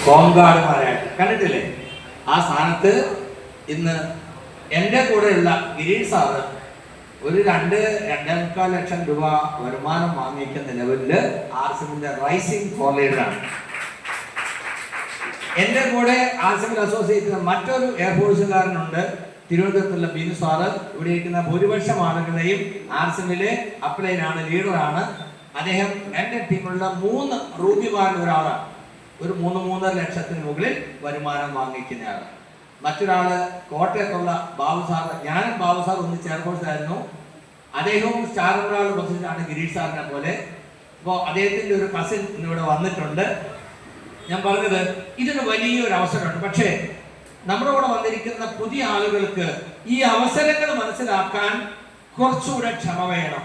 ഹോംഗാർഡുമാരായിട്ട് കണ്ടിട്ടില്ലേ? ആ സ്ഥാനത്ത് ഇന്ന് എൻ്റെ കൂടെയുള്ള ഗിരീഷ് സാറ് ഒരു 2-2.25 ലക്ഷം രൂപ വരുമാനം വാങ്ങിക്കുന്ന ലെവലിൽ ആർസിഎമ്മിന്റെ റൈസിംഗ് ഫോർ ലീഡറാണ്. എൻ്റെ കൂടെ ആർസിഎമ്മിൽ അസോസിയേറ്റ് മറ്റൊരു എയർഫോഴ്സുകാരനുണ്ട്, തിരുവനന്തപുരത്തുള്ള ബിനു സാറ്. ഇവിടെ ഇരിക്കുന്ന ഭൂരിപക്ഷം ആളുകളെയും ആർസിഎമ്മിലെ അപ്ലൈനാണ്, ലീഡറാണ്. അദ്ദേഹം എൻ്റെ ടീമിലുള്ള 3 റൂബിമാരിൽ ഒരാളാണ്. ഒരു 3-3.5 ലക്ഷത്തിന് മുകളിൽ വരുമാനം വാങ്ങിക്കുന്നയാളാണ്. മറ്റൊരാള് കോട്ടയത്തുള്ള ബാബു സാർ, ഞാനും ബാബു സാർ ഒന്നിച്ച് എയർഫോഴ്സിലായിരുന്നു. അദ്ദേഹവും സ്റ്റാർ ഒരാൾ പൊസിഷനാണ് ഗിരീഷ് സാറിനെ പോലെ. അപ്പോൾ അദ്ദേഹത്തിൻ്റെ ഒരു കസിൻ ഇന്നിവിടെ വന്നിട്ടുണ്ട്. ഞാൻ പറഞ്ഞത് ഇതിന് വലിയൊരു അവസരമുണ്ട്. പക്ഷേ നമ്മുടെ കൂടെ വന്നിരിക്കുന്ന പുതിയ ആളുകൾക്ക് ഈ അവസരങ്ങൾ മനസ്സിലാക്കാൻ കുറച്ചുകൂടെ ക്ഷമ വേണം.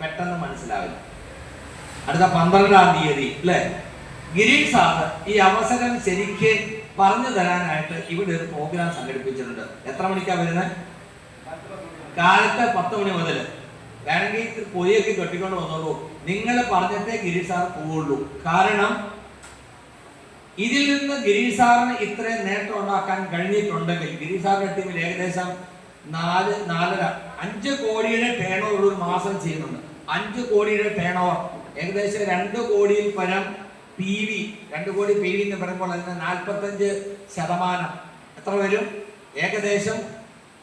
പെട്ടെന്ന് മനസ്സിലാവില്ല. അടുത്ത 12-ാം തീയതി അല്ലേ, ഗിരീഷ് സാറ് ഈ അവസരം ശരിക്ക് പറഞ്ഞു തരാനായിട്ട് ഇവിടെ ഒരു പ്രോഗ്രാം സംഘടിപ്പിച്ചിട്ടുണ്ട്. എത്ര മണിക്കാണ് വരുന്നത്? കാലത്ത് 10 മണി മുതൽ. വേണമെങ്കിൽ പൊതിയൊക്കെ കെട്ടിക്കൊണ്ട് വന്നോളൂ. നിങ്ങൾ പറഞ്ഞിട്ടേ ഗിരീഷ് സാർ പോവുള്ളൂ. കാരണം ഇതിൽ നിന്ന് ഗിരീഷ് സാറിന് ഇത്രയും നേട്ടം ഉണ്ടാക്കാൻ കഴിഞ്ഞിട്ടുണ്ടെങ്കിൽ, ഗിരീഷ് സാറിന്റെ ടീമിൽ ഏകദേശം 5 കോടിയുടെ ടേൺ ഓവർ ഒരു മാസം ചെയ്യുന്നുണ്ട്. 5 കോടിയുടെ ടേൺ ഓവർ, ഏകദേശം 2 കോടിയിൽ പരം PV. 2 കോടി PV എന്ന് പറയുമ്പോൾ അതിന് 45% എത്ര വരും? ഏകദേശം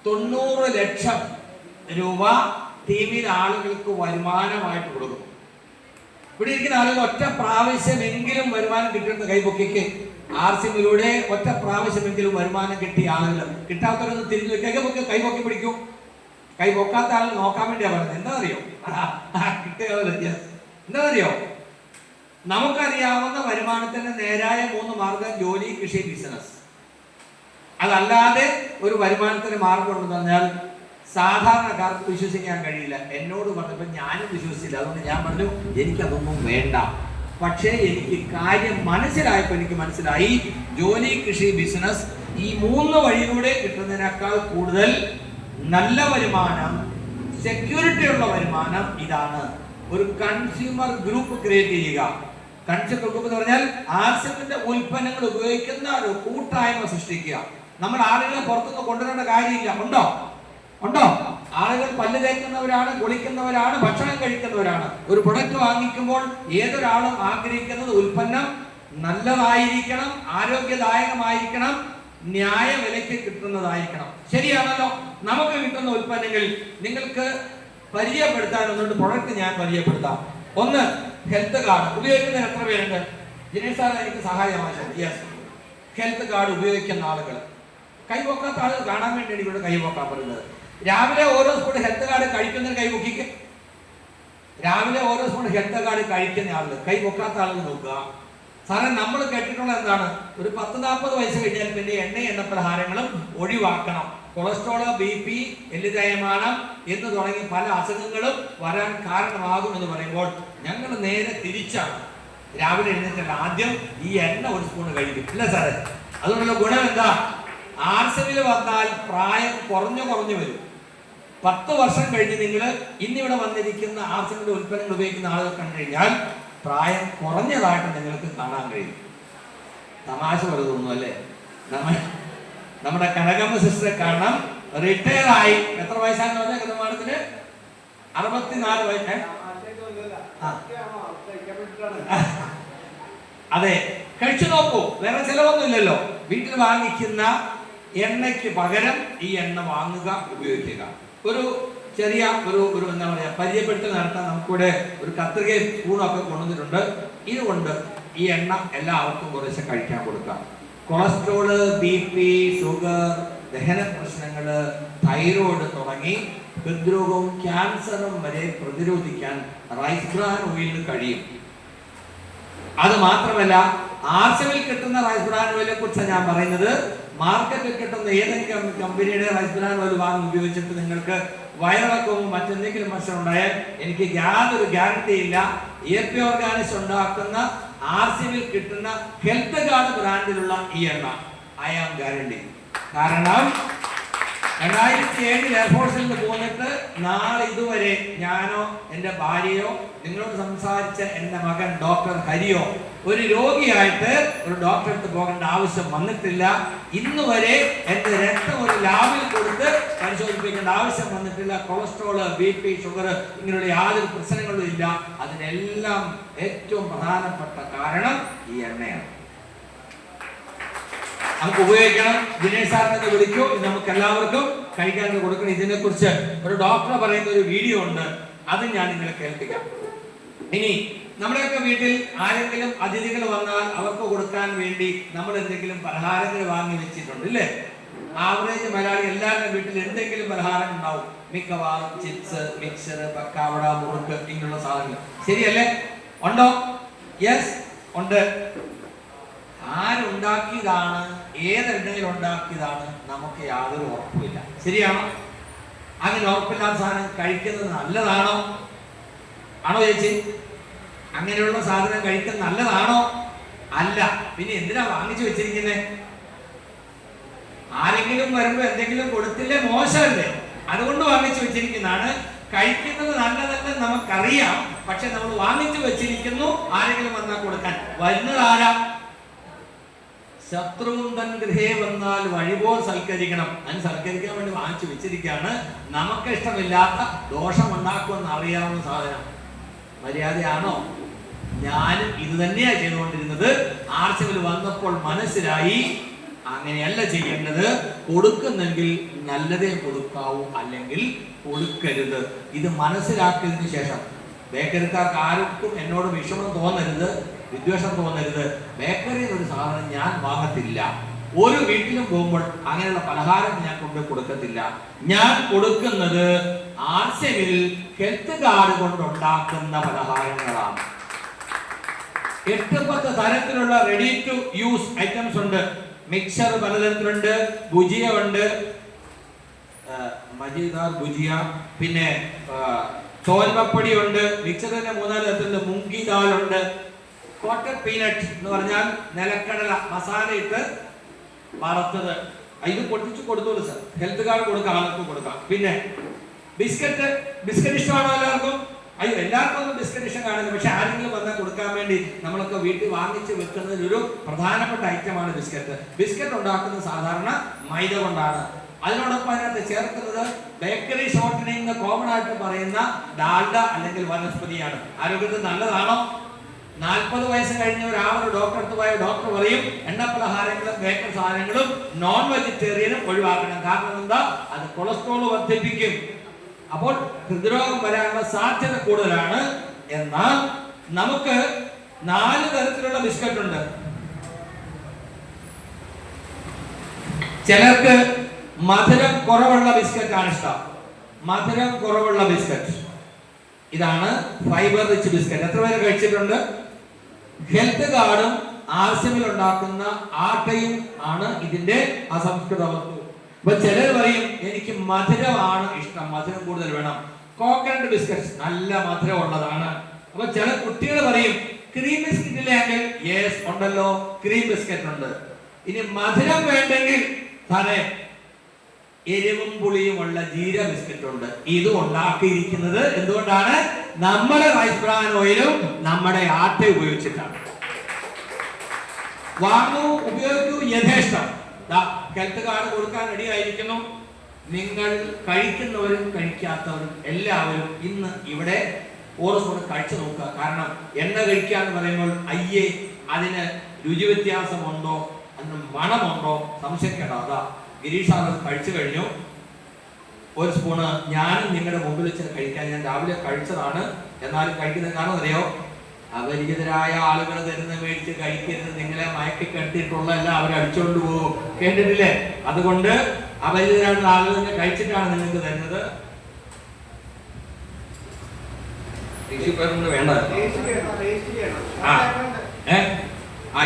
90 ലക്ഷം രൂപ ടീമിൽ ആളുകൾക്ക് വരുമാനമായിട്ട് കൊടുക്കും. ഇവിടെ ഇരിക്കുന്ന ആളുകൾ ഒറ്റ പ്രാവശ്യമെങ്കിലും വരുമാനം കിട്ടുന്ന കൈപൊക്കിക്ക്. ആർസിഎമ്മിലൂടെ ഒറ്റ പ്രാവശ്യമെങ്കിലും വരുമാനം കിട്ടിയ ആളുകൾ, കിട്ടാത്തവരൊന്നും തിരിഞ്ഞു കൈപൊക്കി പിടിക്കും. കൈ പൊക്കാത്ത ആൾ നോക്കാൻ വേണ്ടിയാണ് പറഞ്ഞത്. എന്താ അറിയോ? എന്താ അറിയോ? നമുക്കറിയാവുന്ന വരുമാനത്തിന് നേരായ 3 മാർഗം: ജോലി, കൃഷി, ബിസിനസ്. അതല്ലാതെ ഒരു വരുമാനത്തിന് മാർഗം ഉണ്ടെന്ന് പറഞ്ഞാൽ സാധാരണക്കാർക്ക് വിശ്വസിക്കാൻ കഴിയില്ല. എന്നോട് പറഞ്ഞപ്പോൾ ഞാനും വിശ്വസിച്ചില്ല. അതുകൊണ്ട് ഞാൻ പറഞ്ഞു എനിക്കതൊന്നും വേണ്ട. പക്ഷേ എനിക്ക് കാര്യം മനസ്സിലായപ്പോൾ എനിക്ക് മനസ്സിലായി, ജോലി, കൃഷി, ബിസിനസ് ഈ 3 വഴിയിലൂടെ കിട്ടുന്നതിനേക്കാൾ കൂടുതൽ നല്ല വരുമാനം, സെക്യൂരിറ്റി ഉള്ള വരുമാനം ഇതാണ്. ഒരു കൺസ്യൂമർ ഗ്രൂപ്പ് ക്രിയേറ്റ് ചെയ്യുക. കൺസ്യൂമർ ഗ്രൂപ്പ് എന്ന് പറഞ്ഞാൽ ആർസിഎമ്മിന്റെ ഉൽപ്പന്നങ്ങൾ ഉപയോഗിക്കുന്ന ഒരു കൂട്ടായ്മ സൃഷ്ടിക്കുക. നമ്മൾ ആളുകളെ പുറത്തുനിന്ന് കൊണ്ടുവരേണ്ട കാര്യമില്ല. ഉണ്ടോ? ആളുകൾ പല്ല് തേക്കുന്നവരാണ്, കുളിക്കുന്നവരാണ്, ഭക്ഷണം കഴിക്കുന്നവരാണ്. ഒരു പ്രൊഡക്റ്റ് വാങ്ങിക്കുമ്പോൾ ഏതൊരാളും ആഗ്രഹിക്കുന്നത് ഉൽപ്പന്നം നല്ലതായിരിക്കണം, ആരോഗ്യദായകമായിരിക്കണം, ന്യായ വിലയ്ക്ക് കിട്ടുന്നതായിരിക്കണം. ശരിയാണല്ലോ? നമുക്ക് കിട്ടുന്ന ഉൽപ്പന്നങ്ങൾ നിങ്ങൾക്ക് പരിചയപ്പെടുത്താൻ ഒന്നുകൊണ്ട് പ്രൊഡക്റ്റ് ഞാൻ പരിചയപ്പെടുത്താം. ഒന്ന്, ഹെൽത്ത് കാർഡ്. ഉപയോഗിക്കുന്നതിന് എത്ര പേരുണ്ട്? ജിനേഷ് സാർ എനിക്ക് സഹായം ആവശ്യമുണ്ട്. യെസ്, ഹെൽത്ത് കാർഡ് ഉപയോഗിക്കുന്ന ആളുകൾ, കൈപൊക്കാത്ത ആളുകൾ കാണാൻ വേണ്ടിയാണ് ഇവിടെ കൈപൊക്കാൻ പറയുന്നത്. രാവിലെ ഓരോ സ്പൂൺ ഹെൽത്ത് കാർഡ് കഴിക്കുന്നതിന് കൈപൊക്കിക്ക്. രാവിലെ ഓരോ സ്പൂൺ ഹെൽത്ത് കാർഡ് കഴിക്കുന്ന ആളുകൾ, കൈപൊക്കാത്ത ആളുകൾ നോക്കുക. സാറേ, നമ്മൾ കേട്ടിട്ടുള്ള എന്താണ്? ഒരു 10-40 വയസ്സ് കഴിഞ്ഞാൽ പിന്നെ എണ്ണ പലഹാരങ്ങളും ഒഴിവാക്കണം. കൊളസ്ട്രോള്, BP, എല്ല് തേയ്മാനം എന്ന് തുടങ്ങി പല അസുഖങ്ങളും വരാൻ കാരണമാകും എന്ന് പറയുമ്പോൾ ഞങ്ങൾ നേരെ തിരിച്ചാണ്. രാവിലെ എഴുന്നേറ്റ് ആദ്യം ഈ എണ്ണ ഒരു സ്പൂൺ കഴിക്കും. ഇല്ല സാറേ, അതുകൊണ്ടുള്ള ഗുണം എന്താ? ആർസിഎമ്മിൽ വന്നാൽ പ്രായം കുറഞ്ഞു വരും. 10 വർഷം കഴിഞ്ഞ് നിങ്ങൾ ഇന്നിവിടെ വന്നിരിക്കുന്ന ആർസിഎമ്മിന്റെ ഉൽപ്പന്നങ്ങൾ ഉപയോഗിക്കുന്ന ആളുകൾ കണ്ടു കഴിഞ്ഞാൽ പ്രായം കുറഞ്ഞതായിട്ട് നിങ്ങൾക്ക് കാണാൻ കഴിയും. തമാശ പോലെ തോന്നുന്നു അല്ലേ? നമ്മുടെ കനകമ്മ സിസ്റ്ററെ കാണാം, റിട്ടയർ ആയി. എത്ര വയസ്സാണെന്ന് പറഞ്ഞാൽ കൃതമാനത്തിന് 64 വയസ്സ്. അതെ, കഴിച്ചു നോക്കൂ. വേറെ ചിലവൊന്നും ഇല്ലല്ലോ. വീട്ടിൽ വാങ്ങിക്കുന്ന എണ്ണയ്ക്ക് പകരം ഈ എണ്ണ വാങ്ങുക, ഉപയോഗിക്കുക. ഒരു ചെറിയ ഒരു എന്താ പറയുക, പരിചയപ്പെടുത്തൽ നടത്താൻ നമുക്കിവിടെ ഒരു കത്രികയും സ്പൂണൊക്കെ കൊണ്ടുവന്നിട്ടുണ്ട്. ഇതുകൊണ്ട് ഈ എണ്ണ എല്ലാവർക്കും കുറേശ്ശെ കഴിക്കാൻ കൊടുക്കാം. കൊളസ്ട്രോള്, BP, ഷുഗർ, ദഹന പ്രശ്നങ്ങൾ, തൈറോയ്ഡ് തുടങ്ങി ഹൃദ്രോഗവും ക്യാൻസറും വരെ പ്രതിരോധിക്കാൻ റൈസ് ബ്രാൻ ഓയിലിന് കഴിയും. അത് മാത്രമല്ല, ആർസിഎമ്മിൽ കിട്ടുന്ന റൈസ് ബ്രാൻ ഓയിലിനെ കുറിച്ച് ഞാൻ പറയുന്നത്. മാർക്കറ്റിൽ കിട്ടുന്ന ഏതെങ്കിലും കമ്പനിയുടെ റൈസ് ബ്രാൻ ഓയിൽ വാങ്ങി ഉപയോഗിച്ചിട്ട് നിങ്ങൾക്ക് വയറിളക്കവും മറ്റെന്തെങ്കിലും പ്രശ്നം ഉണ്ടായാൽ എനിക്ക് യാതൊരു ഗ്യാരണ്ടി ഇല്ല. AP ഓർഗാനിക്സ് ഉണ്ടാക്കുന്ന ആർസിഎമ്മിൽ കിട്ടുന്ന ഹെൽത്ത് കാർഡ് ബ്രാൻഡിലുള്ള ഈ എണ്ണ ഐ ആം ഗ്യാരണ്ടി. കാരണം 2007 എയർഫോഴ്സിൽ നിന്ന് പോന്നിട്ട് നാളെ ഇതുവരെ ഞാനോ എൻ്റെ ഭാര്യയോ നിങ്ങളോട് സംസാരിച്ച എൻ്റെ മകൻ ഡോക്ടർ ഹരിയോ ഒരു രോഗിയായിട്ട് ഒരു ഡോക്ടറെ അടുത്ത് പോകേണ്ട ആവശ്യം വന്നിട്ടില്ല. ഇന്ന് വരെ എന്റെ രക്തം ഒരു ലാബിൽ കൊടുത്ത് പരിശോധിപ്പിക്കേണ്ട ആവശ്യം വന്നിട്ടില്ല. കൊളസ്ട്രോള്, BP, ഷുഗർ ഇങ്ങനെയുള്ള യാതൊരു പ്രശ്നങ്ങളും ഇല്ല. അതിനെല്ലാം ഏറ്റവും പ്രധാനപ്പെട്ട കാരണം ഈ എണ്ണയാണ്. നമുക്ക് ഉപയോഗിക്കണം. ദിനേശ് സാറിനെ വിളിക്കൂ, നമുക്ക് എല്ലാവർക്കും കഴിക്കാൻ കൊടുക്കണം. ഇതിനെ കുറിച്ച് ഒരു ഡോക്ടർ പറയുന്ന ഒരു വീഡിയോ ഉണ്ട്, അത് ഞാൻ നിങ്ങളെ കേൾപ്പിക്കാം. ഇനി നമ്മുടെയൊക്കെ വീട്ടിൽ ആരെങ്കിലും അതിഥികൾ വന്നാൽ അവർക്ക് കൊടുക്കാൻ വേണ്ടി നമ്മൾ എന്തെങ്കിലും പലഹാരങ്ങൾ വാങ്ങി വെച്ചിട്ടുണ്ട് ഇല്ലേ? ആവറേജ് മലയാളി എല്ലാവരുടെ വീട്ടിൽ എന്തെങ്കിലും പലഹാരം ഉണ്ടാവും. മിക്കവാറും ചിപ്സ്, മിക്സർ, പക്കാവട, മുറുക്ക് ഇങ്ങനെയുള്ള സാധനങ്ങൾ. ശരിയല്ലേ? ഉണ്ടോ? യെസ്, ഉണ്ട്. ആരുണ്ടാക്കിയതാണ്, ഏതെണ്ണയിൽ ഉണ്ടാക്കിയതാണ് നമുക്ക് യാതൊരു ഉറപ്പുമില്ല. ശരിയാണോ? അങ്ങനെ ഉറപ്പില്ലാത്ത സാധനം കഴിക്കുന്നത് നല്ലതാണോ? ആണോ ചേച്ചി? അങ്ങനെയുള്ള സാധനം കഴിക്കുന്നത് നല്ലതാണോ? അല്ല. പിന്നെ എന്തിനാ വാങ്ങിച്ചു വെച്ചിരിക്കുന്നത്? ആരെങ്കിലും വരുമ്പോ എന്തെങ്കിലും കൊടുത്തില്ലേ മോശമല്ലേ? അതുകൊണ്ട് വാങ്ങിച്ചു വെച്ചിരിക്കുന്നതാണ്. കഴിക്കുന്നത് നല്ലതല്ലെന്ന് നമുക്കറിയാം, പക്ഷെ നമ്മൾ വാങ്ങിച്ചു വെച്ചിരിക്കുന്നു ആരെങ്കിലും വന്നാൽ കൊടുക്കാൻ. വരുന്നത് ആരാ? ശത്രുവും തൻ ഗൃഹേ വന്നാൽ വഴിപോൽ സൽക്കരിക്കണം. അതിന് സൽക്കരിക്കാൻ വേണ്ടി വാങ്ങിച്ചു വെച്ചിരിക്കുകയാണ്. നമുക്ക് ഇഷ്ടമില്ലാത്ത ദോഷമുണ്ടാക്കുമെന്ന് അറിയാവുന്ന സാധനം. മര്യാദയാണോ? ഞാനും ഇത് തന്നെയാണ് ചെയ്തുകൊണ്ടിരുന്നത്. ആർച്ചവിൽ വന്നപ്പോൾ മനസ്സിലായി അങ്ങനെയല്ല ചെയ്യേണ്ടത്. കൊടുക്കുന്നെങ്കിൽ നല്ലതേ കൊടുക്കാവൂ, അല്ലെങ്കിൽ കൊടുക്കരുത്. ഇത് മനസ്സിലാക്കിയതിനു ശേഷം ബേക്കറിക്കാർക്ക് ആർക്കും എന്നോട് വിഷമം തോന്നരുത്, വിദ്വേഷം തോന്നരുത്. ബേക്കറിയിൽ ഒരു സാധനം ഞാൻ വാങ്ങത്തില്ല. ഒരു വീട്ടിലും പോകുമ്പോൾ അങ്ങനെയുള്ള പലഹാരം ഞാൻ കൊണ്ട് കൊടുക്കത്തില്ല. ഞാൻ കൊടുക്കുന്നത് ആർസെവിൽ ഹെൽത്ത് കാർഡ് കൊണ്ടുണ്ടാക്കുന്ന പലഹാരങ്ങളാണ്. 8-10 തരത്തിലുള്ള റെഡി ടു യൂസ് ഐറ്റംസ് ഉണ്ട്. മിക്സർ പലതരത്തിലുണ്ട്, ഭുജിയ ഉണ്ട്, മജീദാർ ഭുജിയ, പിന്നെ ചോൽപപ്പൊടി ഉണ്ട്. മിക്സറിന്റെ 3-4 തരത്തിലുണ്ട്. മുങ്കി ദാൽ ഉണ്ട്. കോട്ടഡ് പീനട്ട് എന്ന് പറഞ്ഞാൽ നിലക്കടല മസാല ഇട്ട് വറുത്തത്. ഇത് പൊട്ടിച്ച് കൊടുത്തോളൂ സാർ. ഹെൽത്ത് കാർഡ് കൊടുക്കാം, ആർക്കും കൊടുക്കാം. പിന്നെ ബിസ്ക്കറ്റ് ഇഷ്ടമാണോ എല്ലാവർക്കും? അയ്യോ, എല്ലാവർക്കും ഒന്നും ബിസ്ക്കറ്റ് ഇഷ്ടം കാണില്ല, പക്ഷെ ആരെങ്കിലും വന്നാൽ കൊടുക്കാൻ വേണ്ടി നമ്മളൊക്കെ വീട്ടിൽ വാങ്ങിച്ച് വെക്കുന്നതിൽ ഒരു പ്രധാനപ്പെട്ട ഐറ്റമാണ് ബിസ്ക്കറ്റ്. ബിസ്ക്കറ്റ് ഉണ്ടാക്കുന്നത് സാധാരണ മൈദ കൊണ്ടാണ്. അതിനോടൊപ്പം അതിനകത്ത് ചേർക്കുന്നത് ബേക്കറി ഷോർട്ടനിങ് കോമൺ ആയിട്ട് പറയുന്ന ഡാൽഡ അല്ലെങ്കിൽ വനസ്പതിയാണ്. ആരോഗ്യത്തിന് നല്ലതാണോ? 40 വയസ്സ് കഴിഞ്ഞ ഒരാളൊരു ഡോക്ടർ അടുത്ത് പോയ ഡോക്ടർ പറയും എണ്ണപ്പലഹാരങ്ങളും ബേക്കറി സാധനങ്ങളും നോൺ വെജിറ്റേറിയനും ഒഴിവാക്കണം. കാരണം എന്താ? അത് കൊളസ്ട്രോൾ വർദ്ധിപ്പിക്കും. അപ്പോൾ ഹൃദ്രോഗം വരാനുള്ള സാധ്യത കൂടുതലാണ്. എന്നാൽ നമുക്ക് 4 തരത്തിലുള്ള ബിസ്ക്കറ്റ് ഉണ്ട്. ചിലർക്ക് മധുരം കുറവുള്ള ബിസ്ക്കറ്റ് ആണ് ഇഷ്ടം. മധുരം കുറവുള്ള ബിസ്ക്കറ്റ് ഇതാണ് ഫൈബർ റിച്ച് ബിസ്ക്കറ്റ്. എത്ര പേര് കഴിച്ചിട്ടുണ്ട്? ഹെൽത്ത് കാർഡും ആർസിമിൽ ഉണ്ടാക്കുന്ന ആട്ടയും ആണ് ഇതിന്റെ അസംസ്കൃത വസ്തു. അപ്പൊ ചിലർ പറയും എനിക്ക് മധുരമാണ് ഇഷ്ടം, മധുരം കൂടുതൽ വേണം. കോക്കനട്ട് ബിസ്ക്കറ്റ് നല്ല മധുരം ഉള്ളതാണ്. അപ്പൊ ചില കുട്ടികൾ പറയും ക്രീം ബിസ്ക്കറ്റ് ഇല്ലെങ്കിൽ യെസ് ഉണ്ടല്ലോ, ക്രീം ബിസ്ക്കറ്റ് ഉണ്ട്. ഇനി മധുരം വേണ്ടെങ്കിൽ താനെ എരിവും പുളിയും ഉള്ള ജീര ബിസ്ക്കറ്റ് ഉണ്ട്. ഇത് ഉണ്ടാക്കിയിരിക്കുന്നത് എന്തുകൊണ്ടാണ്? നമ്മുടെ റൈസ് ബ്രാൻ ഓയിലും നമ്മുടെ ആട്ട ഉപയോഗിച്ചിട്ടാണ്. വാങ്ങൂ, ഉപയോഗിക്കൂ യഥേഷ്ടം. ഹെൽത്ത് കാർഡ് കൊടുക്കാൻ റെഡി ആയിരിക്കുന്നു. നിങ്ങൾ കഴിക്കുന്നവരും കഴിക്കാത്തവരും എല്ലാവരും ഇന്ന് ഇവിടെ ഓരോ സ്പൂൺ കഴിച്ചു നോക്കുക. കാരണം എണ്ണ കഴിക്കുക എന്ന് പറയുമ്പോൾ അയ്യേ അതിന് രുചി വ്യത്യാസമുണ്ടോ, അതിന് മണമുണ്ടോ സംശയിക്കേണ്ട. അതാ ഗിരീഷ് സാർ കഴിച്ചു കഴിഞ്ഞു. ഒരു സ്പൂണ് ഞാനും നിങ്ങളുടെ മുമ്പിൽ വെച്ച് കഴിക്കാൻ ഞാൻ രാവിലെ കഴിച്ചതാണ്. എന്നാലും കഴിക്കുന്നത് കാരണം അറിയോ? അപരിചിതരായ ആളുകൾ തരുന്ന മേടിച്ച് കഴിക്കരുത്. നിങ്ങളെ മയക്കി കെട്ടിട്ടുള്ള എല്ലാം അവർ അടിച്ചോണ്ട് പോകും, കേട്ടിട്ടില്ലേ? അതുകൊണ്ട് അപരിചിതരായിട്ടുള്ള ആളുകൾ തന്നെ കഴിച്ചിട്ടാണ് നിങ്ങൾക്ക് തരുന്നത്. ടിഷ്യൂ പേപ്പർ വേണ്ട.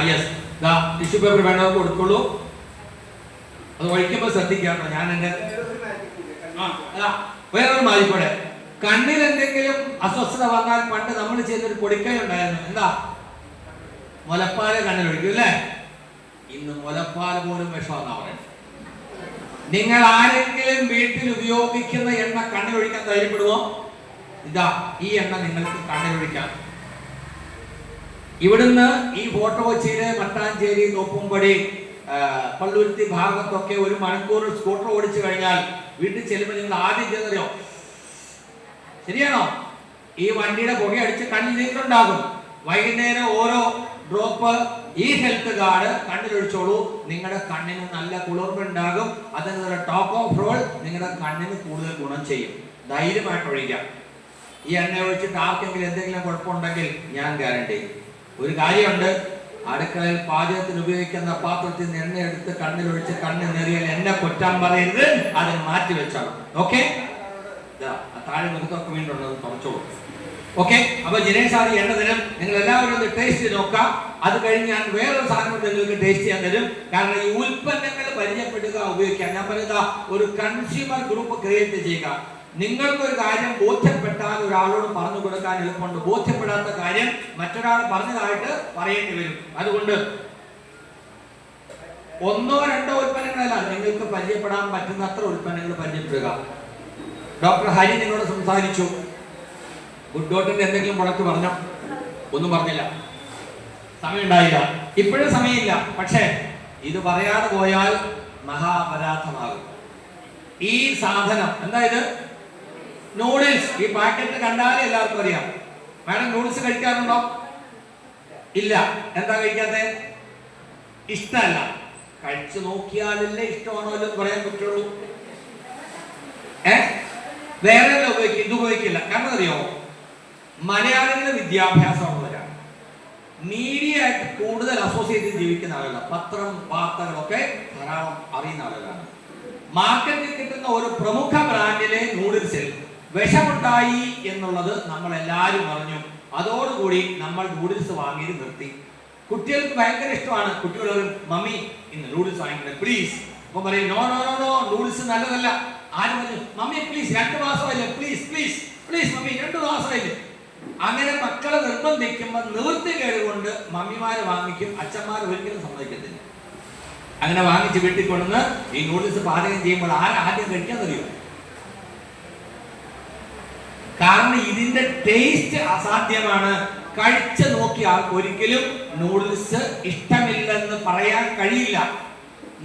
യെസ്, ടിഷ്യൂ പേപ്പർ വേണ്ടവർക്ക് കൊടുക്കുള്ളൂ. അത് ഒഴിക്കുമ്പോ ശ്രദ്ധിക്കാട്ടോ. ഞാൻ എന്റെ വേറൊരു മാതിരിക്കൂടെ കണ്ണിൽ എന്തെങ്കിലും അസ്വസ്ഥത വന്നാൽ പണ്ട് നമ്മൾ ചെയ്തൊരു പൊടിക്കൈ ഉണ്ടായിരുന്നു. എന്താ? മുലപ്പാല് കണ്ണിലൊഴിക്കും അല്ലേ? ഇന്ന് മുലപ്പാല് പോലും വിഷമെന്നാ പറയുന്നത്. നിങ്ങൾ ആരെങ്കിലും വീട്ടിൽ ഉപയോഗിക്കുന്ന എണ്ണ കണ്ണിലൊഴിക്കാൻ ധൈര്യപ്പെടുമോ? ഇതാ ഈ എണ്ണ നിങ്ങൾക്ക് കണ്ണിലൊഴിക്കാം. ഇവിടുന്ന് ഈ ഫോട്ടോ കൊച്ചിയിലെ മട്ടാഞ്ചേരി, തോപ്പുംപടി, പള്ളുരുത്തി ഭാഗത്തൊക്കെ 1 മണിക്കൂർ സ്കൂട്ടർ ഓടിച്ചു കഴിഞ്ഞാൽ വീട്ടിൽ ചെല്ലുമ്പോൾ നിങ്ങൾ ആദ്യം ചെയ്യുന്നറിയോ? ശരിയാണോ? ഈ വണ്ടിയുടെ പുകയടിച്ച് കണ്ണിൽ നീരുണ്ടാകും. വൈകുന്നേരം ഓരോ ഡ്രോപ്പ് ഈ ഹെൽത്ത് കാർഡ് കണ്ണിലൊഴിച്ചോളൂ. നിങ്ങളുടെ കണ്ണിന് നല്ല കുളിർമയുണ്ടാകും. അതിനുള്ള ടോക്ക് ഓഫ് റോൾ നിങ്ങളുടെ കണ്ണിന് കൂടുതൽ ഗുണം ചെയ്യും. ധൈര്യമായിട്ട് ഒഴിക്കാം. ഈ എണ്ണ ഒഴിച്ചിട്ട് ആർക്കെങ്കിലും എന്തെങ്കിലും കുഴപ്പമുണ്ടെങ്കിൽ ഞാൻ ഗ്യാരണ്ടി. ഒരു കാര്യമുണ്ട്, അടുക്കളയിൽ പാചകത്തിന് ഉപയോഗിക്കുന്ന പാത്രത്തിൽ നിന്ന് എണ്ണ എടുത്ത് കണ്ണിലൊഴിച്ച് കണ്ണിൽ നേറിയാൽ എന്നെ കുറ്റം പറയരുത്, അതിന് മാറ്റി വെച്ചാൽ. ഓക്കെ, താഴെ മുഖത്തൊക്കെ വീണ്ടും തുറച്ചോളൂ. ഓക്കെ, അപ്പൊ ജിനേഷ് സാർ എണ്ണ തരും. നിങ്ങൾ എല്ലാവരും ഒന്ന് ടേസ്റ്റ് ചെയ്ത് നോക്കാം. അത് കഴിഞ്ഞ് ഞാൻ വേറൊരു സാധനം നിങ്ങൾക്ക് ടേസ്റ്റ് ചെയ്യാൻ തരും. കാരണം ഈ ഉൽപ്പന്നങ്ങൾ പരിചയപ്പെടുക, ഉപയോഗിക്കുക. ഞാൻ പറയുക, ഒരു കൺസ്യൂമർ ഗ്രൂപ്പ് ക്രിയേറ്റ് ചെയ്യുക. നിങ്ങൾക്കൊരു കാര്യം ബോധ്യപ്പെട്ടാൽ ഒരാളോട് പറഞ്ഞു കൊടുക്കാൻ എളുപ്പമുണ്ട്. ബോധ്യപ്പെടാത്ത കാര്യം മറ്റൊരാൾ പറഞ്ഞതായിട്ട് പറയേണ്ടി വരും. അതുകൊണ്ട് 1 or 2 ഉൽപ്പന്നങ്ങളല്ല, നിങ്ങൾക്ക് പരിചയപ്പെടാൻ പറ്റുന്നത്ര ഉൽപ്പന്നങ്ങൾ പരിചയപ്പെടുക. ഡോക്ടർ ഹരി നിങ്ങളോട് സംസാരിച്ചു. ഗുഡ് ഡോട്ടിന്റെ എന്തെങ്കിലും പ്രൊഡക്റ്റ് പറഞ്ഞോ? ഒന്നും പറഞ്ഞില്ല, സമയം ഉണ്ടായില്ല. ഇപ്പോഴും സമയമില്ല. പക്ഷേ ഇത് പറയാതെ പോയാൽ മഹാപരാധമാകും. ഈ സാധനം എന്താ? ഇത് നൂഡിൽസ്. ഈ പാക്കറ്റ് കണ്ടാലേ എല്ലാവർക്കും അറിയാം. മാഡം നൂഡിൽസ് കഴിക്കാറുണ്ടോ? ഇല്ല. എന്താ കഴിക്കാത്തെ? ഇഷ്ടമല്ല. കഴിച്ചു നോക്കിയാലല്ലേ ഇഷ്ടമാണോ എന്ന് പറയാൻ പറ്റുള്ളൂ. വേറെ ഉപയോഗിക്കും, ഇത് ഉപയോഗിക്കില്ല. കാരണം അറിയോ, മലയാളികളുടെ വിദ്യാഭ്യാസമുള്ളവരാണ്. മീഡിയ ആയിട്ട് കൂടുതൽ അസോസിയേറ്റ് ജീവിക്കുന്ന ആളുകളാണ്. പത്രം, വാർത്തകളൊക്കെ ധാരാളം അറിയുന്ന ആളുകളാണ്. മാർക്കറ്റിൽ കിട്ടുന്ന ഒരു പ്രമുഖ ബ്രാൻഡിലെ നൂഡിൽസിൽ വിഷമുണ്ടായി എന്നുള്ളത് നമ്മൾ എല്ലാവരും അറിഞ്ഞു. അതോടുകൂടി നമ്മൾ നൂഡിൽസ് വാങ്ങിയത് നിർത്തി. കുട്ടികൾക്ക് ഭയങ്കര ഇഷ്ടമാണ്. കുട്ടികൾ പറയും, മമ്മി ഇന്ന് നൂഡിൽസ് വാങ്ങിക്കണേ പ്ലീസ്. അപ്പൊ പറയും, no no no no, noodles നല്ലതല്ല. ആരും പറഞ്ഞു, മമ്മി പ്ലീസ് 2 മാസമായില്ലേ, പ്ലീസ് പ്ലീസ് പ്ലീസ് മമ്മി 2 മാസമായില്ലേ. അങ്ങനെ മക്കളെ നിർബന്ധിക്കുമ്പോൾ നിവൃത്തി കേടുകൊണ്ട് മമ്മിമാര് വാങ്ങിക്കും, അച്ഛന്മാർ ഒരിക്കലും സമ്മതിക്കത്തില്ല. അങ്ങനെ വാങ്ങിച്ച് വീട്ടിൽ കൊണ്ടുവന്ന് ഈ നൂഡിൽസ് പാചകം ചെയ്യുമ്പോൾ ആദ്യം കഴിക്കാൻ അറിയും. കാരണം ഇതിന്റെ ടേസ്റ്റ് അസാധ്യമാണ്. കഴിച്ചു നോക്കിയാൽ ഒരിക്കലും നൂഡിൽസ് ഇഷ്ടമില്ലെന്ന് പറയാൻ കഴിയില്ല.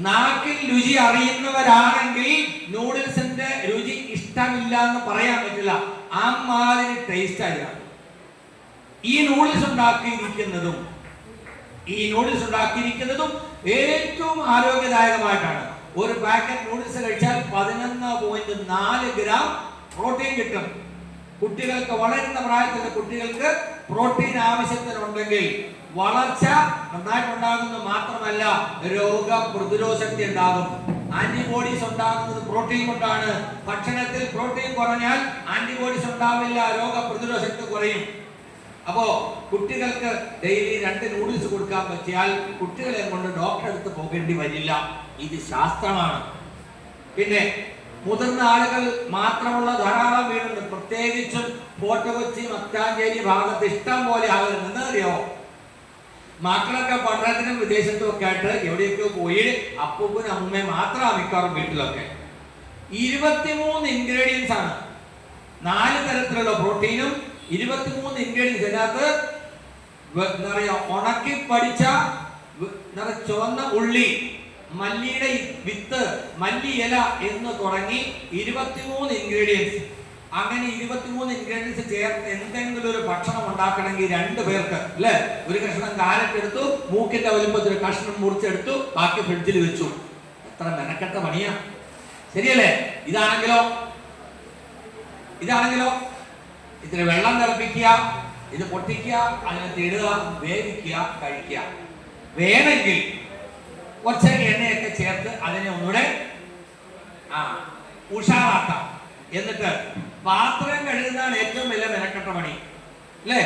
നാക്കിൽ രുചി അറിയുന്നവരാണെങ്കിൽ നൂഡിൽസിന്റെ രുചി ഇഷ്ടമില്ല എന്ന് പറയാൻ പറ്റില്ല. ആ മാതിരി ടേസ്റ്റ് ആയിരുന്നു ഈ നൂഡിൽസ് ഉണ്ടാക്കിയിരിക്കുന്നതും. ഏറ്റവും ആരോഗ്യദായകമായിട്ടാണ്. ഒരു പാക്കറ്റ് നൂഡിൽസ് കഴിച്ചാൽ 11.4 ഗ്രാം പ്രോട്ടീൻ കിട്ടും. കുട്ടികൾക്ക്, വളരുന്ന പ്രായത്തിലുള്ള കുട്ടികൾക്ക് പ്രോട്ടീൻ ആവശ്യത്തിനുണ്ടെങ്കിൽ വളർച്ച നന്നായിട്ടുണ്ടാകുന്നത് മാത്രമല്ല, രോഗപ്രതിരോധ ശക്തി ഉണ്ടാകും. ആന്റിബോഡീസ് ഉണ്ടാകുന്നത് പ്രോട്ടീൻ കൊണ്ടാണ്. ഭക്ഷണത്തിൽ പ്രോട്ടീൻ കുറഞ്ഞാൽ ആന്റിബോഡീസ് ഉണ്ടാവില്ല, രോഗപ്രതിരോധ ശക്തി കുറയും. അപ്പോ കുട്ടികൾക്ക് ഡെയിലി 2 നൂഡിൽസ് കൊടുക്കാൻ പറ്റിയാൽ കുട്ടികളെ കൊണ്ട് ഡോക്ടറെ അടുത്ത് പോകേണ്ടി വരില്ല. ഇത് ശാസ്ത്രമാണ്. പിന്നെ മുതിർന്ന ആളുകൾ മാത്രമുള്ള ധാരാളം വീടുണ്ട്. പ്രത്യേകിച്ചും ഫോർട്ട് കൊച്ചി, മട്ടാഞ്ചേരി ഭാഗത്ത് ഇഷ്ടം പോലെ ആളുകൾ. എന്താ അറിയോ, മക്കളൊക്കെ പഠനത്തിനും വിദേശത്തും ഒക്കെ ആയിട്ട് എവിടെയൊക്കെ പോയി അപ്പൂപ്പനും അമ്മയും മാത്രമാണ് മിക്കവാറും വീട്ടിലൊക്കെ. 23 ഇൻഗ്രീഡിയൻസ് ആണ്. 4 തരത്തിലുള്ള പ്രോട്ടീനും 23 ഇൻഗ്രീഡിയൻസ്. ഇതിനകത്ത് എന്താ പറയാ, ഉണക്കി പഠിച്ച ചുവന്ന ഉള്ളി, മല്ലിയുടെ വിത്ത്, മല്ലിയില എന്ന് തുടങ്ങി 23 ഇൻഗ്രീഡിയൻസ്. അങ്ങനെ 23 ഇൻഗ്രീഡിയൻസ് ചേർത്ത് എന്തെങ്കിലും ഒരു ഭക്ഷണം ഉണ്ടാക്കണമെങ്കിൽ 2 പേർക്ക് അല്ലെ, ഒരു കഷ്ണം കാരറ്റ് എടുത്തു, മൂക്കിന്റെ വലുപ്പത്തിൽ കഷ്ണം മുറിച്ചെടുത്തു, ബാക്കി ഫ്രിഡ്ജിൽ വെച്ചു. എത്ര മെനക്കെട്ട പണിയാ, ശരിയല്ലേ? ഇതാണെങ്കിലോ ഇത്തിരി വെള്ളം തിളപ്പിക്കുക, ഇത് പൊട്ടിക്കുക, അതിനകത്ത് ഇടുക, വേവിക്കുക, കഴിക്കുക. വേണമെങ്കിൽ കുറച്ച് എണ്ണയൊക്കെ ചേർത്ത് അതിനെ ഒന്നുകൂടെ ഉഷാറാക്കാം. എന്നിട്ട് പാത്രം കഴുകുന്നതാണ് ഏറ്റവും വലിയ മെനക്കെട്ട പണി അല്ലേ?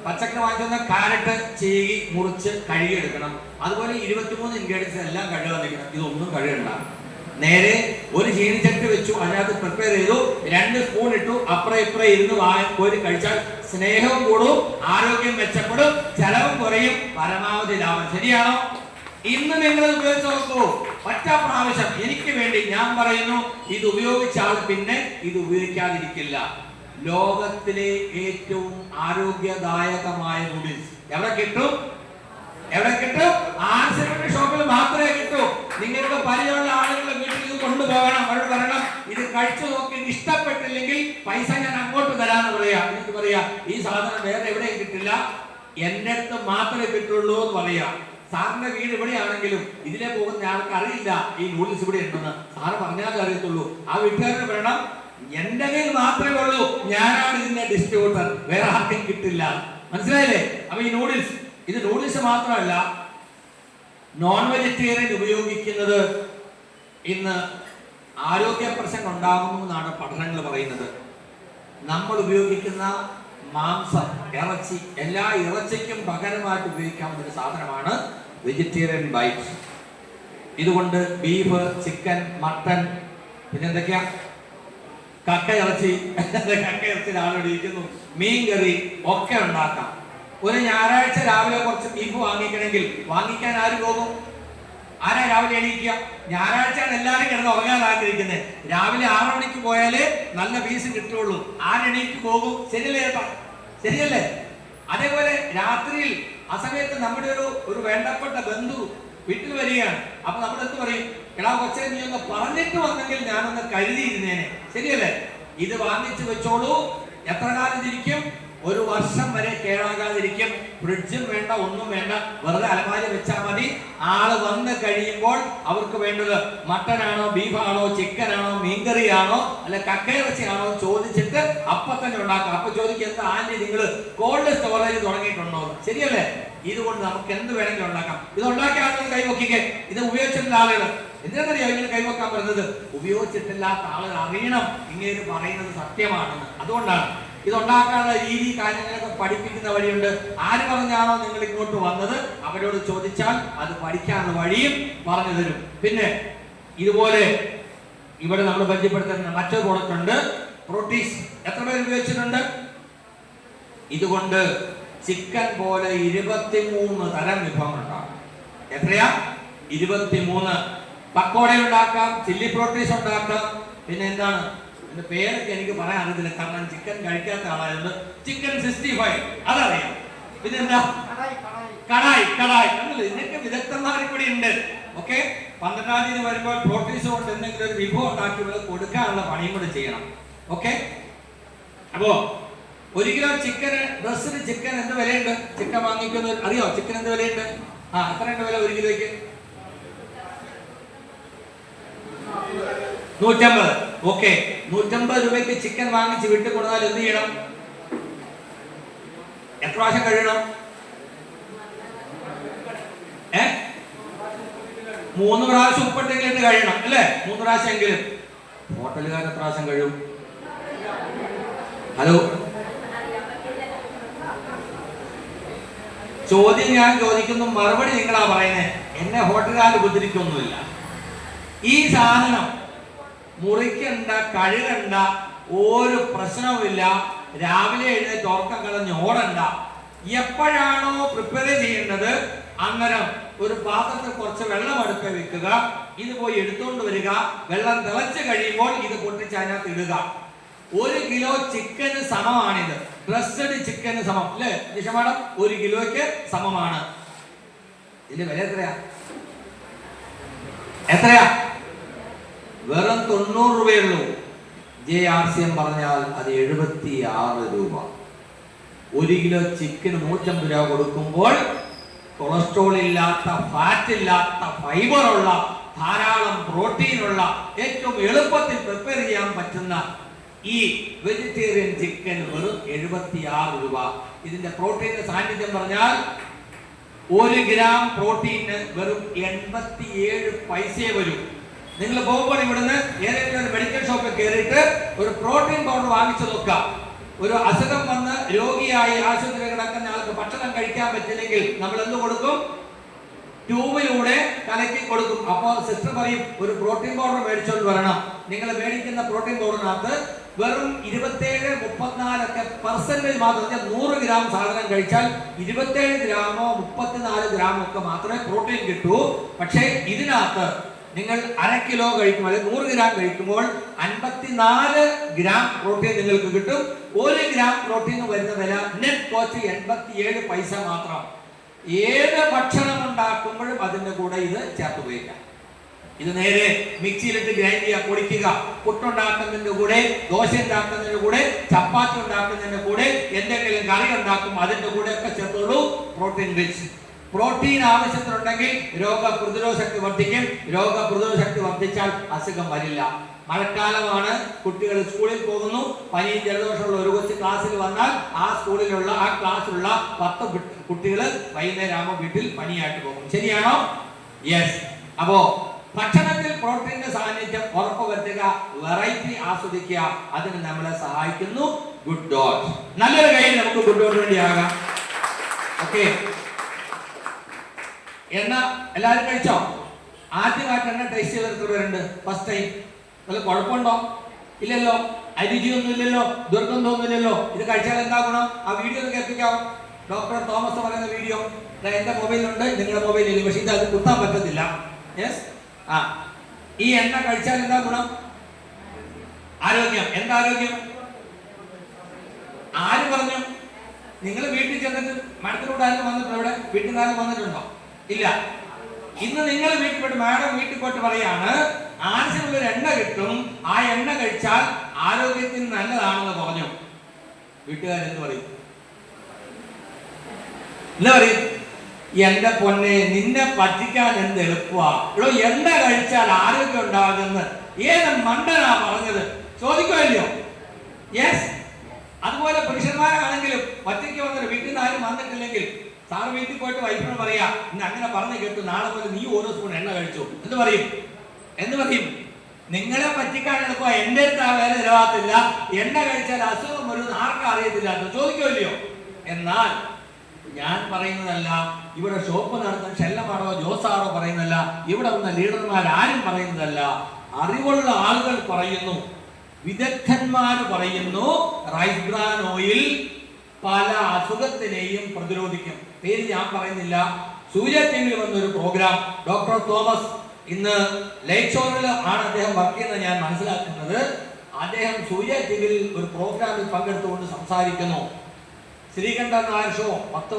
പച്ചക്കറി വാങ്ങിക്കുന്ന കാരറ്റ് ചീകി മുറിച്ച് കഴുകിയെടുക്കണം. അതുപോലെ 23 ഇൻഗ്രീഡിയൻസ് എല്ലാം കഴുകാൻ നിൽക്കണം. ഇതൊന്നും കഴുകണ്ട. നേരെ ഒരു ചീനിച്ചട്ടി വെച്ചു, അതിനകത്ത് പ്രിപ്പയർ ചെയ്തു, 2 സ്പൂൺ ഇട്ടു, അപ്പുറം ഇപ്പുറം ഇരുന്ന് കോരി കഴിച്ചാൽ സ്നേഹവും കൂടും, ആരോഗ്യം മെച്ചപ്പെടും, ചെലവും കുറയും, പരമാവധി ലാഭം. ശരിയാണോ? ഇന്ന് നിങ്ങൾ ഉപയോഗിച്ച് നോക്കൂ. ഒറ്റ പ്രാവശ്യം എനിക്ക് വേണ്ടി ഞാൻ പറയുന്നു, ഇത് ഉപയോഗിച്ചാൽ പിന്നെ ഇത് ഉപയോഗിക്കാതിരിക്കില്ല. ലോകത്തിലെ ഏറ്റവും ആരോഗ്യദായകമായ നൂഡിൽസ് എവിടെ കിട്ടും? എവിടെ കിട്ടും? ആർസിമെന്റ് ഷോപ്പിൽ മാത്രമേ കിട്ടൂ. നിങ്ങൾക്ക് പരിചയമുള്ള ആളുകൾ വീട്ടിൽ ഇത് കൊണ്ടുപോകണം. അവരോട് പറയണം, ഇത് കഴിച്ചു നോക്കി ഇഷ്ടപ്പെട്ടില്ലെങ്കിൽ പൈസ ഞാൻ അങ്ങോട്ട് തരാന്ന് പറയാ. എന്നിട്ട് പറയാ, ഈ സാധനം വേറെ എവിടെയും കിട്ടില്ല, എന്റെ അടുത്ത് മാത്രമേ കിട്ടുള്ളൂ എന്ന് പറയാ. സാറിന്റെ വീട് എവിടെയാണെങ്കിലും ഇതിലെ പോകുന്ന ആൾക്ക് അറിയില്ല ഈ നൂഡിൽസ് ഇവിടെ ഉണ്ടെന്ന്. സാറ് പറഞ്ഞാലേ അറിയത്തുള്ളൂ. ആ വീട്ടുകാരന് പറയണം, എന്റെ കയ്യിൽ മാത്രമേ ഉള്ളൂ, ഞാനാണ് ഇതിന്റെ ഡിസ്ട്രിബ്യൂട്ടർ, വേറെ ആർക്കും കിട്ടില്ല. മനസ്സിലായില്ലേ? അപ്പൊ ഈ നൂഡിൽസ്, ഇത് നൂഡിൽസ് മാത്രമല്ല, നോൺ വെജിറ്റേറിയൻ ഉപയോഗിക്കുന്നത് ഇന്ന് ആരോഗ്യ പ്രശ്നം ഉണ്ടാകുന്നു എന്നാണ് പഠനങ്ങൾ പറയുന്നത്. നമ്മൾ ഉപയോഗിക്കുന്ന മാംസം, ഇറച്ചി, എല്ലാ ഇറച്ചിക്കും പകരമായിട്ട് ഉപയോഗിക്കാവുന്ന ഒരു സാധനമാണ് വെജിറ്റേറിയൻ ബൈറ്റ്. ഇതുകൊണ്ട് ബീഫ്, ചിക്കൻ, മട്ടൻ, പിന്നെ എന്തൊക്കെയാ, കക്ക ഇറച്ചി ആളോടിയിരിക്കുന്നു, മീൻ കറി ഒക്കെ ഉണ്ടാക്കാം. ഒരു ഞായറാഴ്ച രാവിലെ കുറച്ച് ബീഫ് വാങ്ങിക്കണമെങ്കിൽ വാങ്ങിക്കാൻ ആര് പോകും? ആരാ രാവിലെ എണീക്കുക? ഞായറാഴ്ചയാണ് എല്ലാവരും കിടന്ന് ഉറങ്ങാൻ ആഗ്രഹിക്കുന്നത്. രാവിലെ 6 മണിക്ക് പോയാലേ നല്ല പീസ് കിട്ടുള്ളൂ. ആരെണീക്ക് പോകും? ശരിയല്ലേ ചേട്ടാ? ശരിയല്ലേ? അതേപോലെ രാത്രിയിൽ ആ സമയത്ത് നമ്മുടെ ഒരു വേണ്ടപ്പെട്ട ബന്ധു വീട്ടിൽ വരികയാണ്. അപ്പൊ നമ്മൾ എന്ത് പറയും? എടാ കൊച്ചേ, നീ ഒന്ന് പറഞ്ഞിട്ട് വന്നെങ്കിൽ ഞാനൊന്ന് കരുതിയിരുന്നേനെ. ശരിയല്ലേ? ഇത് വാങ്ങിച്ചു വെച്ചോളൂ. എത്ര കാലം ഇരിക്കും? 1 വർഷം വരെ കേടാകാതിരിക്കും. ഫ്രിഡ്ജും വേണ്ട, ഒന്നും വേണ്ട, വെറുതെ അലമാരി വെച്ചാൽ മതി. ആള് വന്ന് കഴിയുമ്പോൾ അവർക്ക് വേണ്ടത് മട്ടനാണോ, ബീഫാണോ, ചിക്കനാണോ, മീൻകറിയാണോ, അല്ല കക്കയിറച്ചിയാണോ ചോദിച്ചിട്ട് അപ്പൊ തന്നെ ഉണ്ടാക്കാം. അപ്പൊ ചോദിക്കുക, എന്താ ആന്റി നിങ്ങൾ കോൾഡ് സ്റ്റോറേജ് തുടങ്ങിയിട്ടുണ്ടോ? ശരിയല്ലേ? ഇതുകൊണ്ട് നമുക്ക് എന്ത് വേണമെങ്കിലും ഉണ്ടാക്കാം. ഇത് ഉണ്ടാക്കിയ ആളുകൾ കൈവക്കിക്കേ. ഇത് ഉപയോഗിച്ചിട്ടുള്ള ആളുകൾ എന്തിനാണെന്നറിയാം ഇങ്ങനെ കൈവക്കാൻ പറയുന്നത്? ഉപയോഗിച്ചിട്ടില്ലാത്ത ആളുകൾ അറിയണം ഇങ്ങനെ പറയുന്നത് സത്യമാണെന്ന്. അതുകൊണ്ടാണ് ഇതുണ്ടാക്കാനുള്ള രീതി, കാര്യങ്ങളൊക്കെ പഠിപ്പിക്കുന്ന വഴിയുണ്ട്. ആര് പറഞ്ഞാണോ നിങ്ങൾ ഇങ്ങോട്ട് വന്നത് അവരോട് ചോദിച്ചാൽ അത് പഠിക്കാനുള്ള വഴിയും പറഞ്ഞു തരും. പിന്നെ ഇതുപോലെ ഇവിടെ നമ്മൾ പരിചയപ്പെടുത്തുന്ന മറ്റൊരു പ്രോഡക്റ്റ് ഉണ്ട്, പ്രോട്ടീസ്. എത്ര പേര് ഉപയോഗിച്ചിട്ടുണ്ട്? ഇതുകൊണ്ട് ചിക്കൻ പോലെ 23 തരം വിഭവങ്ങൾ ഉണ്ടാക്കാം. എത്രയാ? 23. പക്കോട ഉണ്ടാക്കാം, ചില്ലി പ്രോട്ടീസ് ഉണ്ടാക്കാം, പിന്നെ എന്താണ് പേരൊക്കെ എനിക്ക് പറയാൻ അറിയത്തില്ല, കാരണം ചിക്കൻ കഴിക്കാത്ത ആളായതുകൊണ്ട്. ചിക്കൻ 65 അതറിയാം. പിന്നെന്താ? കടായി. ഇതിനൊക്കെ വിദഗ്ധന്മാർ കൂടി ഉണ്ട്. ഓക്കെ, 12-ാം തീയതി വരുമ്പോൾ പ്രോട്ടീസ് കൊണ്ട് എന്തെങ്കിലും ഒരു വിഭവം ഉണ്ടാക്കി കൊടുക്കാനുള്ള പണിയും കൂടെ ചെയ്യണം. ഓക്കെ, അപ്പോ 1 കിലോ ചിക്കന്, ഡ്രസ്സിന് ചിക്കൻ എന്ത് വിലയുണ്ട്? ചിക്കൻ വാങ്ങിക്കുന്നത് അറിയോ? ചിക്കൻ എന്ത് വിലയുണ്ട്? എത്രയുണ്ട് വില 1 കിലോയ്ക്ക്? 150. ഓക്കെ, 150 രൂപയ്ക്ക് ചിക്കൻ വാങ്ങിച്ച് വീട്ടിൽ കൊടുത്താൽ എന്ത് ചെയ്യണം? എത്ര പ്രാവശ്യം കഴിയണം? 3 പ്രാവശ്യം ഉപ്പിട്ടെങ്കിലും കഴിയണം അല്ലേ? 3 പ്രാവശ്യം എങ്കിലും. ഹോട്ടലുകാർ എത്ര പ്രാവശ്യം കഴിയും? ഹലോ, ചോദ്യം ഞാൻ ചോദിക്കുന്നു, മറുപടി നിങ്ങളാ പറയുന്നത്. എന്നെ ഹോട്ടലുകാർ ഉപദ്രവിക്കൊന്നുമില്ല. ഈ സാധനം മുറിക്കണ്ട, കഴുകണ്ട, ഒരു പ്രശ്നവുമില്ല. രാവിലെ എഴുന്നേറ്റ് ഉറക്കം കളഞ്ഞ് ഓടണ്ട. എപ്പോഴാണോ പ്രിപ്പയർ ചെയ്യേണ്ടത് അന്നേരം ഒരു പാത്രത്തിൽ കുറച്ച് വെള്ളം അടുപ്പ് വെക്കുക, ഇത് പോയി എടുത്തുകൊണ്ട് വരിക. വെള്ളം തിളച്ച് കഴിയുമ്പോൾ ഇത് പൊട്ടിച്ച് അതിനകത്ത് ഇടുക. 1 കിലോ ചിക്കന് സമമാണിത്. ഡ്രസ്സഡ് ചിക്കന് സമം അല്ലേ നിഷമാഡം? 1 കിലോയ്ക്ക് സമമാണ്. ഇതിന്റെ വില എത്രയാ? വെറും 90 രൂപയുള്ളൂ. JRCM പറഞ്ഞാൽ അത് 76 രൂപ. 1 കിലോ ചിക്കന് 150 രൂപ കൊടുക്കുമ്പോൾ കൊളസ്ട്രോൾ ഇല്ലാത്ത, ഫാറ്റ് ഇല്ലാത്ത, ഫൈബർ ഉള്ള, ധാരാളം പ്രോട്ടീൻ ഉള്ള, ഏറ്റവും എളുപ്പത്തിൽ പ്രിപ്പയർ ചെയ്യാൻ പറ്റുന്ന ഈ വെജിറ്റേറിയൻ ചിക്കൻ വെറും 76 രൂപ. ഇതിന്റെ പ്രോട്ടീന്റെ സാന്നിധ്യം പറഞ്ഞാൽ 1 ഗ്രാം പ്രോട്ടീന് വെറും 87 പൈസയെ വരും. നിങ്ങൾ പോകുമ്പോൾ ഇവിടുന്ന് ഏതെങ്കിലും ഒരു മെഡിക്കൽ ഷോപ്പിൽ കയറിയിട്ട് ഒരു പ്രോട്ടീൻ പൗഡർ വാങ്ങിച്ചു നോക്കുക. ഒരു അസുഖം വന്ന് രോഗിയായി ആശുപത്രിയിൽ കിടക്കുന്ന ആൾക്ക് ഭക്ഷണം കഴിക്കാൻ പറ്റില്ലെങ്കിൽ നമ്മൾ എന്ത് കൊടുക്കും? ട്യൂബിലൂടെ കലക്കി കൊടുക്കും. അപ്പോൾ സിസ്റ്റർ പറയും, ഒരു പ്രോട്ടീൻ പൗഡർ മേടിച്ചോണ്ട് വരണം. നിങ്ങൾ മേടിക്കുന്ന പ്രോട്ടീൻ പൗഡറിനകത്ത് വെറും 27-34% മാത്രം. 100 ഗ്രാം സാധനം കഴിച്ചാൽ 27 ഗ്രാമോ 34 ഗ്രാമോ ഒക്കെ മാത്രമേ പ്രോട്ടീൻ കിട്ടൂ. പക്ഷേ ഇതിനകത്ത് നിങ്ങൾ 1/2 കിലോ കഴിക്കുമ്പോൾ, അല്ലെങ്കിൽ 100 ഗ്രാം കഴിക്കുമ്പോൾ 54 ഗ്രാം പ്രോട്ടീൻ നിങ്ങൾക്ക് കിട്ടും. 1 ഗ്രാം പ്രോട്ടീൻ വരുന്ന വില നെറ്റ് കോസ്റ്റ് 87 പൈസ മാത്രം. ഏത് ഭക്ഷണം ഉണ്ടാക്കുമ്പോഴും അതിന്റെ കൂടെ ഇത് ചേർത്ത് ഉപയോഗിക്കാം. ഇത് നേരെ മിക്സിയിലിട്ട് ഗ്രൈൻഡ് ചെയ്യുക, പൊടിക്കുക. പുട്ടുണ്ടാക്കുന്നതിന്റെ കൂടെ, ദോശ ഉണ്ടാക്കുന്നതിന്റെ കൂടെ, ചപ്പാത്തി ഉണ്ടാക്കുന്നതിന്റെ കൂടെ, എന്തെങ്കിലും കറി ഉണ്ടാക്കും അതിന്റെ കൂടെ ഒക്കെ ചേർത്തോളൂ. Protein rich. പ്രോട്ടീൻ ആവശ്യത്തിനുണ്ടെങ്കിൽ രോഗപ്രതിരോധ ശക്തി വർദ്ധിക്കും. രോഗപ്രതിരോധ ശക്തി വർദ്ധിച്ചാൽ അസുഖം വരില്ല. മഴക്കാലമാണ്, കുട്ടികൾ സ്കൂളിൽ പോകുന്നു, പനിയും ജലദോഷമുള്ള ഒരു കൊച്ചു ക്ലാസ്സിൽ വന്നാൽ ആ ക്ലാസ്സിലുള്ള 10 കുട്ടികൾ വൈകുന്നേരം ആകുമ്പോൾ വീട്ടിൽ പനിയായിട്ട് പോകും. ശരിയാണോ? യെസ്. അപ്പോ ഭക്ഷണത്തിൽ പ്രോട്ടീന്റെ സാന്നിധ്യം ഉറപ്പുവരുത്തുക, വെറൈറ്റി ആസ്വദിക്കുക. അതിന് നമ്മളെ സഹായിക്കുന്നു ഗുഡ് ഡോട്ട്. നല്ലൊരു കൈ നമുക്ക് ഗുഡ് ഡോട്ട് വേണ്ടിയാകാം. ഓക്കെ, എണ്ണ എല്ലാവരും കഴിച്ചോ? ആദ്യമായിട്ട് എണ്ണ ടേസ്റ്റ് ചെയ്തെടുത്തവരുണ്ട് ഫസ്റ്റ് ടൈം? വല്ല കുഴപ്പമുണ്ടോ? ഇല്ലല്ലോ. അരുചിയൊന്നും ഇല്ലല്ലോ, ദുർഗന്ധമൊന്നുമില്ലല്ലോ. ഇത് കഴിച്ചാൽ എന്താ ഗുണം? ആ വീഡിയോ ഒന്ന് കേൾപ്പിക്കാമോ? ഡോക്ടർ തോമസ് പറയുന്ന വീഡിയോ എന്റെ മൊബൈലുണ്ട്, നിങ്ങളുടെ മൊബൈലിൽ, പക്ഷെ ഇത് അത് കുത്താൻ പറ്റത്തില്ല. യെസ്. ഈ എണ്ണ കഴിച്ചാൽ എന്താ ഗുണം? ആരോഗ്യം. എന്താ ആരോഗ്യം? ആര് പറഞ്ഞു? നിങ്ങൾ വീട്ടിൽ ചെന്നിട്ട് മരത്തിലൂടെ ആരും വന്നിട്ടുണ്ടോ? ഇവിടെ വീട്ടിൽ നിന്ന് ആരും വന്നിട്ടുണ്ടോ? ഇല്ല. ഇന്ന് നിങ്ങൾ വീട്ടിൽ പോയിട്ട്, മാഡം വീട്ടിൽ പോയിട്ട് പറയാണ് ആവശ്യമുള്ളൊരു എണ്ണ കിട്ടും, ആ എണ്ണ കഴിച്ചാൽ ആരോഗ്യത്തിന് നല്ലതാണെന്ന് പറഞ്ഞു. വീട്ടുകാരെന്ത് പറയും? എന്താ പറയും? എന്റെ പൊന്നെ, നിന്നെ പറ്റിക്കാൻ എന്ത് എളുപ്പമാ ഇവിടെ, എണ്ണ കഴിച്ചാൽ ആരോഗ്യം ഉണ്ടാകുമെന്ന് ഏത് മണ്ടനാ പറഞ്ഞത്? ചോദിക്കുമല്ലോ. യെസ്. അതുപോലെ പുരുഷന്മാരാണെങ്കിലും ഒറ്റയ്ക്ക് വന്നിട്ട് വീട്ടിൽ നിന്ന് ആരും വന്നിട്ടില്ലെങ്കിൽ സാറ് വീട്ടിൽ പോയിട്ട് വൈഫിനോട് പറയാ, ഇന്ന് അങ്ങനെ പറഞ്ഞു കേട്ടു, നാളെ പോലെ നീ ഓരോ സ്പൂൺ എണ്ണ കഴിച്ചു. എന്ത് പറയും? നിങ്ങളെ പറ്റിക്കാൻ എളുപ്പ, എന്റെ അടുത്ത് ആ വേല ചിലവാകത്തില്ല, എണ്ണ കഴിച്ചാൽ അസുഖം ഒരു ആർക്കും അറിയത്തില്ല എന്ന് ചോദിക്കുമല്ലോ. എന്നാൽ ഞാൻ പറയുന്നതല്ല, ഇവിടെ ഷോപ്പ് നടത്തുന്ന ഷെല്ലമാണോ ജോസാറോ പറയുന്നതല്ല, ഇവിടെ വന്ന ലീഡർമാരാരും പറയുന്നതല്ല, അറിവുള്ള ആളുകൾ പറയുന്നു, വിദഗ്ധന്മാർ പറയുന്നു, റൈസ് ബ്രാൻ ഓയിൽ പല അസുഖത്തിനെയും പ്രതിരോധിക്കും. പേര് ഞാൻ പറയുന്നില്ല. സൂര്യ ടിവിയിൽ വന്നൊരു പ്രോഗ്രാം, ഡോക്ടർ തോമസ് ഇന്ന് ലൈറ്റ് ഷോറിൽ ആണ് അദ്ദേഹം വർക്ക് ചെയ്യുന്നത് ഞാൻ മനസ്സിലാക്കുന്നത്. അദ്ദേഹം സൂര്യ ടിവിയിൽ ഒരു പ്രോഗ്രാമിൽ പങ്കെടുത്തുകൊണ്ട് സംസാരിക്കുന്നു. ശ്രീകണ്ഠൻ നായർ ഷോ 13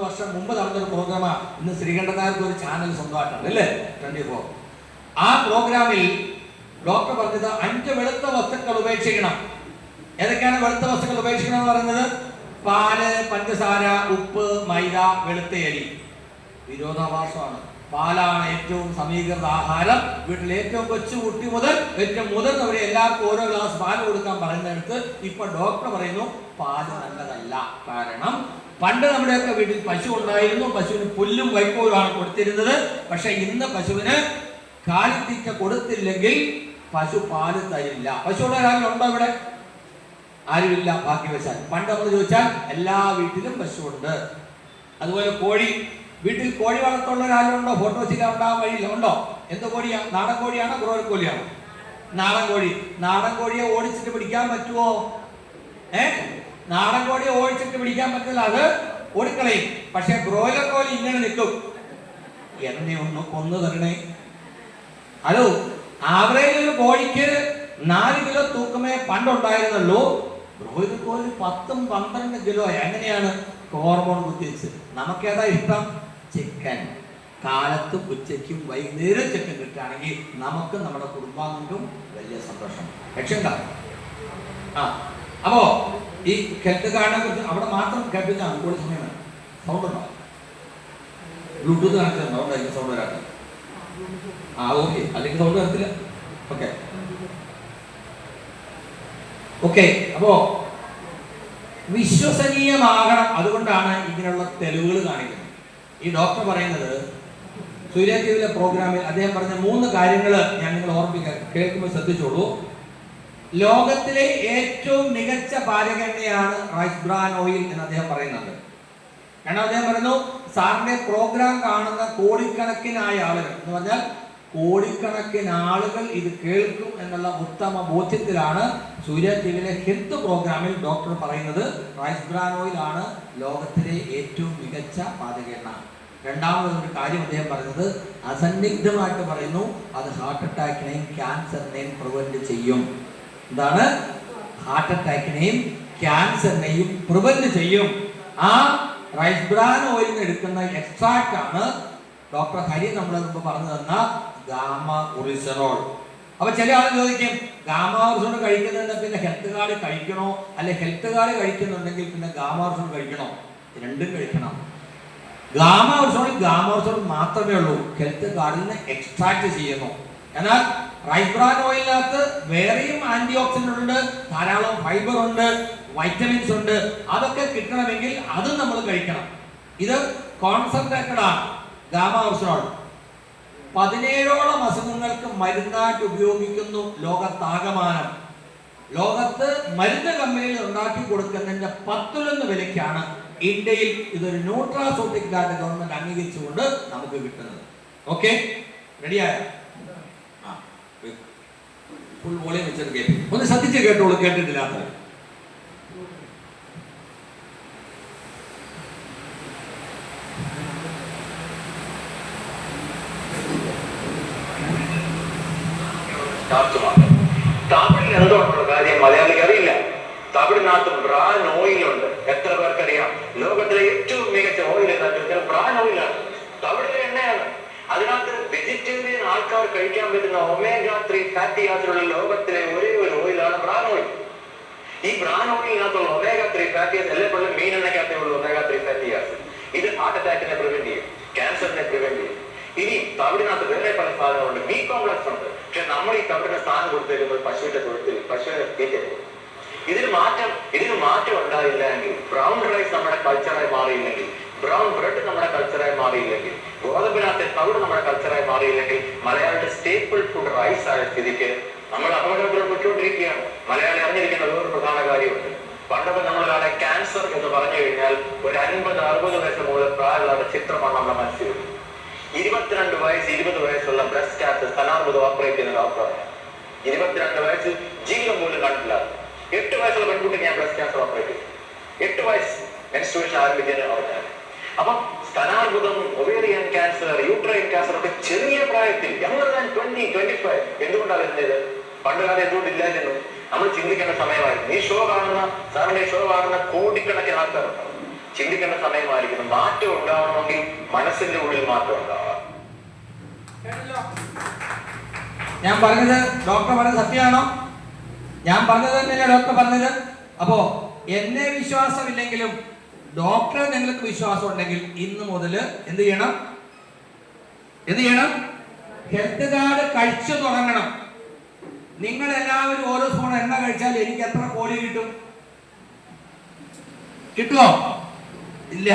വർഷം മുമ്പ് നടന്നൊരു പ്രോഗ്രാമാണ്. ഇന്ന് ശ്രീകണ്ഠൻ നായർക്ക് ഒരു ചാനൽ സ്വന്തമായിട്ടുണ്ട് അല്ലേ, 24. ആ പ്രോഗ്രാമിൽ ഡോക്ടർ പറഞ്ഞത് 5 വെളുത്ത വസ്തുക്കൾ ഉപേക്ഷിക്കണം. ഏതൊക്കെയാണ് വെളുത്ത വസ്തുക്കൾ ഉപേക്ഷിക്കണം എന്ന് പറയുന്നത്? പാല്, പഞ്ചസാര, ഉപ്പ്, മൈദ, വെളുത്തയരി. വിരോധാഭാസമാണ്. പാലാണ് ഏറ്റവും സമീകൃത ആഹാരം. വീട്ടിൽ ഏറ്റവും കൊച്ചുകുട്ടി മുതൽ ഏറ്റവും മുതിർന്നവരെ എല്ലാവർക്കും ഓരോ ഗ്ലാസ് പാല് കൊടുക്കാൻ പറയുന്നിടത്ത് ഇപ്പൊ ഡോക്ടർ പറയുന്നു പാല് നല്ലതല്ല. കാരണം പണ്ട് നമ്മുടെയൊക്കെ വീട്ടിൽ പശു ഉണ്ടായിരുന്നു, പശുവിന് പുല്ലും വൈക്കോലുമാണ് കൊടുത്തിരുന്നത്. പക്ഷെ ഇന്ന് പശുവിന് കാലിത്തീറ്റ കൊടുത്തില്ലെങ്കിൽ പശു പാല് തരില്ല. പശുവിടെ ആരെങ്കിലും ഉണ്ടോ ഇവിടെ? ആരുമില്ല, ഭാഗ്യവശാൽ. പണ്ട് നമ്മൾ ചോദിച്ചാൽ എല്ലാ വീട്ടിലും പശുവുണ്ട്. അതുപോലെ കോഴി, വീട്ടിൽ കോഴി വളർത്തുള്ള ഒരാളുണ്ടോ? ഫോട്ടോ ചെയ്യാൻ ഉണ്ടാകാൻ വഴിയില്ല. ഉണ്ടോ? എന്ത് കോഴിയാ? നാടൻ കോഴിയാണോ ബ്രോയിലർ കോഴിയാണോ? നാടൻ കോഴി. നാടൻ കോഴിയെ ഓടിച്ചിട്ട് പിടിക്കാൻ പറ്റുമോ? നാടൻ കോഴിയെ ഓടിച്ചിട്ട് പിടിക്കാൻ പറ്റില്ല, അത് ഓടിക്കളയും. പക്ഷെ ബ്രോയിലർ കോഴി ഇങ്ങനെ നിൽക്കും, എന്നെ ഒന്ന് കൊന്നു തരണേ. ഹലോ, ആവറേജ് ഒരു കോഴിക്ക് 4 കിലോ തൂക്കമേ പണ്ടുണ്ടായിരുന്നുള്ളൂ. ബ്രോയിലർ കോഴി 10-12 കിലോ. എങ്ങനെയാണ്? ഹോർമോൺ കുത്തിവെച്ച്. നമുക്കേതാ ഇഷ്ടം? ചിക്കൻ. കാലത്തും ഉച്ചയ്ക്കും വൈകുന്നേരം ചിക്കൻ കിട്ടുകയാണെങ്കിൽ നമുക്ക് നമ്മുടെ കുടുംബാംഗങ്ങൾക്കും വലിയ സന്തോഷം. ലക്ഷ്യമുണ്ടാവും. അപ്പോ ഈ ഹെൽത്ത് കാർഡിനെ കുറിച്ച് അവിടെ മാത്രം കേൾപ്പിച്ചാൽ കൂടുതൽ സമയം വേണം. സൗണ്ട് ഉണ്ടോ? ബ്ലൂടൂത്ത് കാണിച്ചിട്ടുണ്ടോ? ഉണ്ടായിരിക്കും സൗണ്ട് വരാത്ത. ഓക്കെ, അല്ലെങ്കിൽ സൗണ്ട് വരത്തില്ല. ഓക്കെ. അപ്പോ വിശ്വസനീയമാകണം. അതുകൊണ്ടാണ് ഇങ്ങനെയുള്ള തെളിവുകൾ കാണിക്കുന്നത്. ഈ ഡോക്ടർ പറയുന്നത് സൂര്യ ടിവിയിലെ പ്രോഗ്രാമിൽ അദ്ദേഹം പറഞ്ഞ 3 കാര്യങ്ങൾ ഞാൻ നിങ്ങൾ ഓർമ്മിക്കാൻ കേൾക്കുമ്പോൾ ശ്രദ്ധിച്ചോളൂ. ലോകത്തിലെ ഏറ്റവും മികച്ച പാചകെണ്ണയാണ് റൈസ് ബ്രാൻ ഓയിൽ എന്ന് അദ്ദേഹം പറയുന്നുണ്ട്. കാരണം അദ്ദേഹം പറയുന്നു, സാറിന്റെ പ്രോഗ്രാം കാണുന്ന കോടിക്കണക്കിനായ ആളുകൾ എന്ന് പറഞ്ഞാൽ കോടിക്കണക്കിന് ആളുകൾ ഇത് കേൾക്കും എന്നുള്ള ഉത്തമ ബോധ്യത്തിലാണ് സൂര്യ ടിവിയിലെ ഹെൽത്ത് പ്രോഗ്രാമിൽ ഡോക്ടർ പറയുന്നത് റൈസ് ബ്രാൻ ഓയിൽ ആണ് ലോകത്തിലെ ഏറ്റവും മികച്ച പാചക എണ്ണ. രണ്ടാമതൊരു കാര്യം അദ്ദേഹം പറഞ്ഞത് അസന്നിഗ്ധമായിട്ട് പറയുന്നു, അത് ഹാർട്ട് അറ്റാക്കിനെയും ക്യാൻസറിനെയും പ്രിവെന്റ് ചെയ്യും. എന്താണ്? ഹാർട്ട് അറ്റാക്കിനെയും ക്യാൻസറിനെയും പ്രിവെന്റ് ചെയ്യും. ആ റൈസ് ബ്രാൻ ഓയിൽ നിന്ന് എടുക്കുന്ന എക്സ്ട്രാക്ട് ആണ് ഡോക്ടർ ഹരി നമ്മളെ മുമ്പ് പറഞ്ഞു തന്ന ഗാമ ഉറിസറോൾ. അപ്പൊ ചില ആൾ ചോദിക്കും, ഗാമ ഉറിസറോൾ കഴിക്കുന്നതിന് പിന്നെ ഹെൽത്ത് കാർഡ് കഴിക്കണോ, അല്ലെ ഹെൽത്ത് കാർഡ് കഴിക്കുന്നുണ്ടെങ്കിൽ പിന്നെ ഗാമ ഉറിസറോൾ കഴിക്കണോ? രണ്ടും കഴിക്കണം. ഗാമ ഉറിസറോൾ മാത്രമേ ഉള്ളൂ ഹെൽത്ത് കാർഡിൽ നിന്ന് എക്സ്ട്രാക്ട് ചെയ്യുന്നു. എന്നാൽ റൈസ് ബ്രാൻ ഓയിലിനകത്ത് വേറെയും ആന്റി ഓക്സിഡന്റ് ഉണ്ട്, ധാരാളം ഫൈബർ ഉണ്ട്, വൈറ്റമിൻസ് ഉണ്ട്. അതൊക്കെ കിട്ടണമെങ്കിൽ അത് നമ്മൾ കഴിക്കണം. ഇത് കോൺസെൻട്രേറ്റഡ് ആണ് ഗാമ ഉറിസറോൾ. 17ഓളം അസുഖങ്ങൾക്ക് മരുന്നായിട്ട് ഉപയോഗിക്കുന്നു ലോകത്താകമാനം. ലോകത്ത് മരുന്ന് കമ്പനികൾ ഉണ്ടാക്കി കൊടുക്കുന്നതിന്റെ 10 വിലയ്ക്കാണ് ഇന്ത്യയിൽ ഇതൊരു ന്യൂട്രാസൂട്ടിക് ആയിട്ട് ഗവൺമെന്റ് അംഗീകരിച്ചുകൊണ്ട് നമുക്ക് കിട്ടുന്നത്. ഓക്കെ, റെഡിയായ? ഫുൾ വോളിയം വെച്ചിട്ട് കേട്ടു. ഒന്ന് ശ്രദ്ധിച്ച് കേട്ടോളൂ, കേട്ടിട്ടില്ലാത്ത. തമിഴിൽ എന്തുകൊണ്ടുള്ള കാര്യം മലയാളിക്ക് അറിയില്ല. തമിഴ്നാട്ടിൽ ബ്രാൻ ഓയിലുണ്ട്. എത്ര പേർക്കറിയാം? ലോകത്തിലെ ഏറ്റവും മികച്ച ഓയിൽ എന്താ ചോദിച്ചാൽ ബ്രാൻ ഓയിലാണ്, തമിഴിലെ എണ്ണയാണ്. അതിനകത്ത് വെജിറ്റേറിയൻ ആൾക്കാർ കഴിക്കാൻ പറ്റുന്ന omega-3 ഫാറ്റി ആസിഡുള്ള ലോകത്തിലെ ഒരേ ഒരു ഓയിലാണ് ബ്രാൻ ഓയിൽ. ഈ ബ്രാൻ ഓയിലിനകത്തുള്ള omega-3 ഫാറ്റി ആസിഡ് എല്ലായ്പ്പോഴും മീനെണ്ണയ്ക്കകത്തുള്ള omega-3 ഫാറ്റി ആസിഡ്. ഇത് ഹാർട്ട് അറ്റാക്കിനെ പ്രിവെന്റ് ചെയ്യും, ക്യാൻസറിനെ പ്രിവെന്റ് ചെയ്യും. ഇനി തവിടിനകത്ത് വേറെ പല സാധനങ്ങളുണ്ട്, ബി കോംപ്ലക്സ് ഉണ്ട്. പക്ഷെ നമ്മൾ ഈ തവിടിന് സ്ഥാനം കൊടുത്തേക്കുന്നത് പശുവിന്റെ തൊഴുത്തിൽ, പശുവിനെ തീറ്റ. ഇതിന് മാറ്റം ഉണ്ടായില്ല എങ്കിൽ, ബ്രൗൺ റൈസ് നമ്മുടെ കൾച്ചറായി മാറിയില്ലെങ്കിൽ, ബ്രൗൺ ബ്രെഡ് നമ്മുടെ കൾച്ചറായി മാറിയില്ലെങ്കിൽ, ഗോതമ്പിനകത്തെ തവിട് നമ്മുടെ കൾച്ചറായി മാറിയില്ലെങ്കിൽ, മലയാളിയുടെ സ്റ്റേപ്പിൾ ഫുഡ് റൈസ് ആയ സ്ഥിതിക്ക് നമ്മൾ അപകടത്തിലോട്ട് പൊയ്ക്കൊണ്ടിരിക്കുകയാണ്. മലയാളി അറിഞ്ഞിരിക്കുന്ന വേറൊരു പ്രധാന കാര്യമുണ്ട്. പണ്ടൊക്കെ നമ്മളെ ക്യാൻസർ എന്ന് പറഞ്ഞു കഴിഞ്ഞാൽ ഒരു 50-60 വയസ്സ് മുതൽ പ്രായമുള്ള ചിത്രമാണ് നമ്മുടെ മനസ്സിൽ. 22 വയസ്സ് 20 വയസ്സുള്ള ബ്രസ്റ്റ് ക്യാൻസർ സ്ഥാനാർബുദം ഓപ്പറേറ്റ് ചെയ്യുന്ന ഡോക്ടറാണ്. 22 വയസ്സ് ജീവിതം പോലും കണ്ടില്ല. 8 വയസ്സുള്ള പെൺകുട്ടി ഞാൻ ബ്രസ്റ്റ് ക്യാൻസർ ഓപ്പറേറ്റ് ചെയ്തു. 8 വയസ്സ് മെൻസ്ട്രുവേഷൻ ആരംഭിക്കാൻ പറഞ്ഞാൽ. അപ്പൊ സ്ഥാനാർബുദം, ഒവേറിയൻ ക്യാൻസർ, യൂട്രൈൻ ക്യാൻസർ ഒക്കെ ചെറിയ പ്രായത്തിൽ, younger than 20-25 എന്തുകൊണ്ടാണ് വരുന്നത്? പണ്ടുകാലം എന്തുകൊണ്ടില്ലായിരുന്നു? നമ്മൾ ചിന്തിക്കേണ്ട സമയമായിരുന്നു. ഈ ഷോ കാണുന്ന, സാറിന്റെ ഷോ കാണുന്ന കോടിക്കണക്കിന് ആൾക്കാരുണ്ടാവും. ചിന്തിക്കേണ്ട സമയമായിരിക്കുന്നു. മാറ്റം ഉണ്ടാവണമെങ്കിൽ മനസ്സിന്റെ ഉള്ളിൽ മാറ്റം ഉണ്ടാവാം. ഞാൻ പറഞ്ഞത് ഡോക്ടർ പറഞ്ഞത് സത്യമാണോ? ഞാൻ പറഞ്ഞത് തന്നെയല്ലേ ഡോക്ടർ പറഞ്ഞത്? അപ്പോ എന്നെ വിശ്വാസമില്ലെങ്കിലും ഡോക്ടറെ നിങ്ങൾക്ക് വിശ്വാസം ഉണ്ടെങ്കിൽ ഇന്ന് മുതൽ എന്ത് ചെയ്യണം? ഹെൽത്ത് കാർഡ് കഴിച്ചു തുടങ്ങണം. നിങ്ങൾ എല്ലാവരും ഓരോ സ്പൂൺ എണ്ണ കഴിച്ചാൽ എനിക്ക് എത്ര കോടി കിട്ടും? കിട്ടുമോ? ഇല്ല.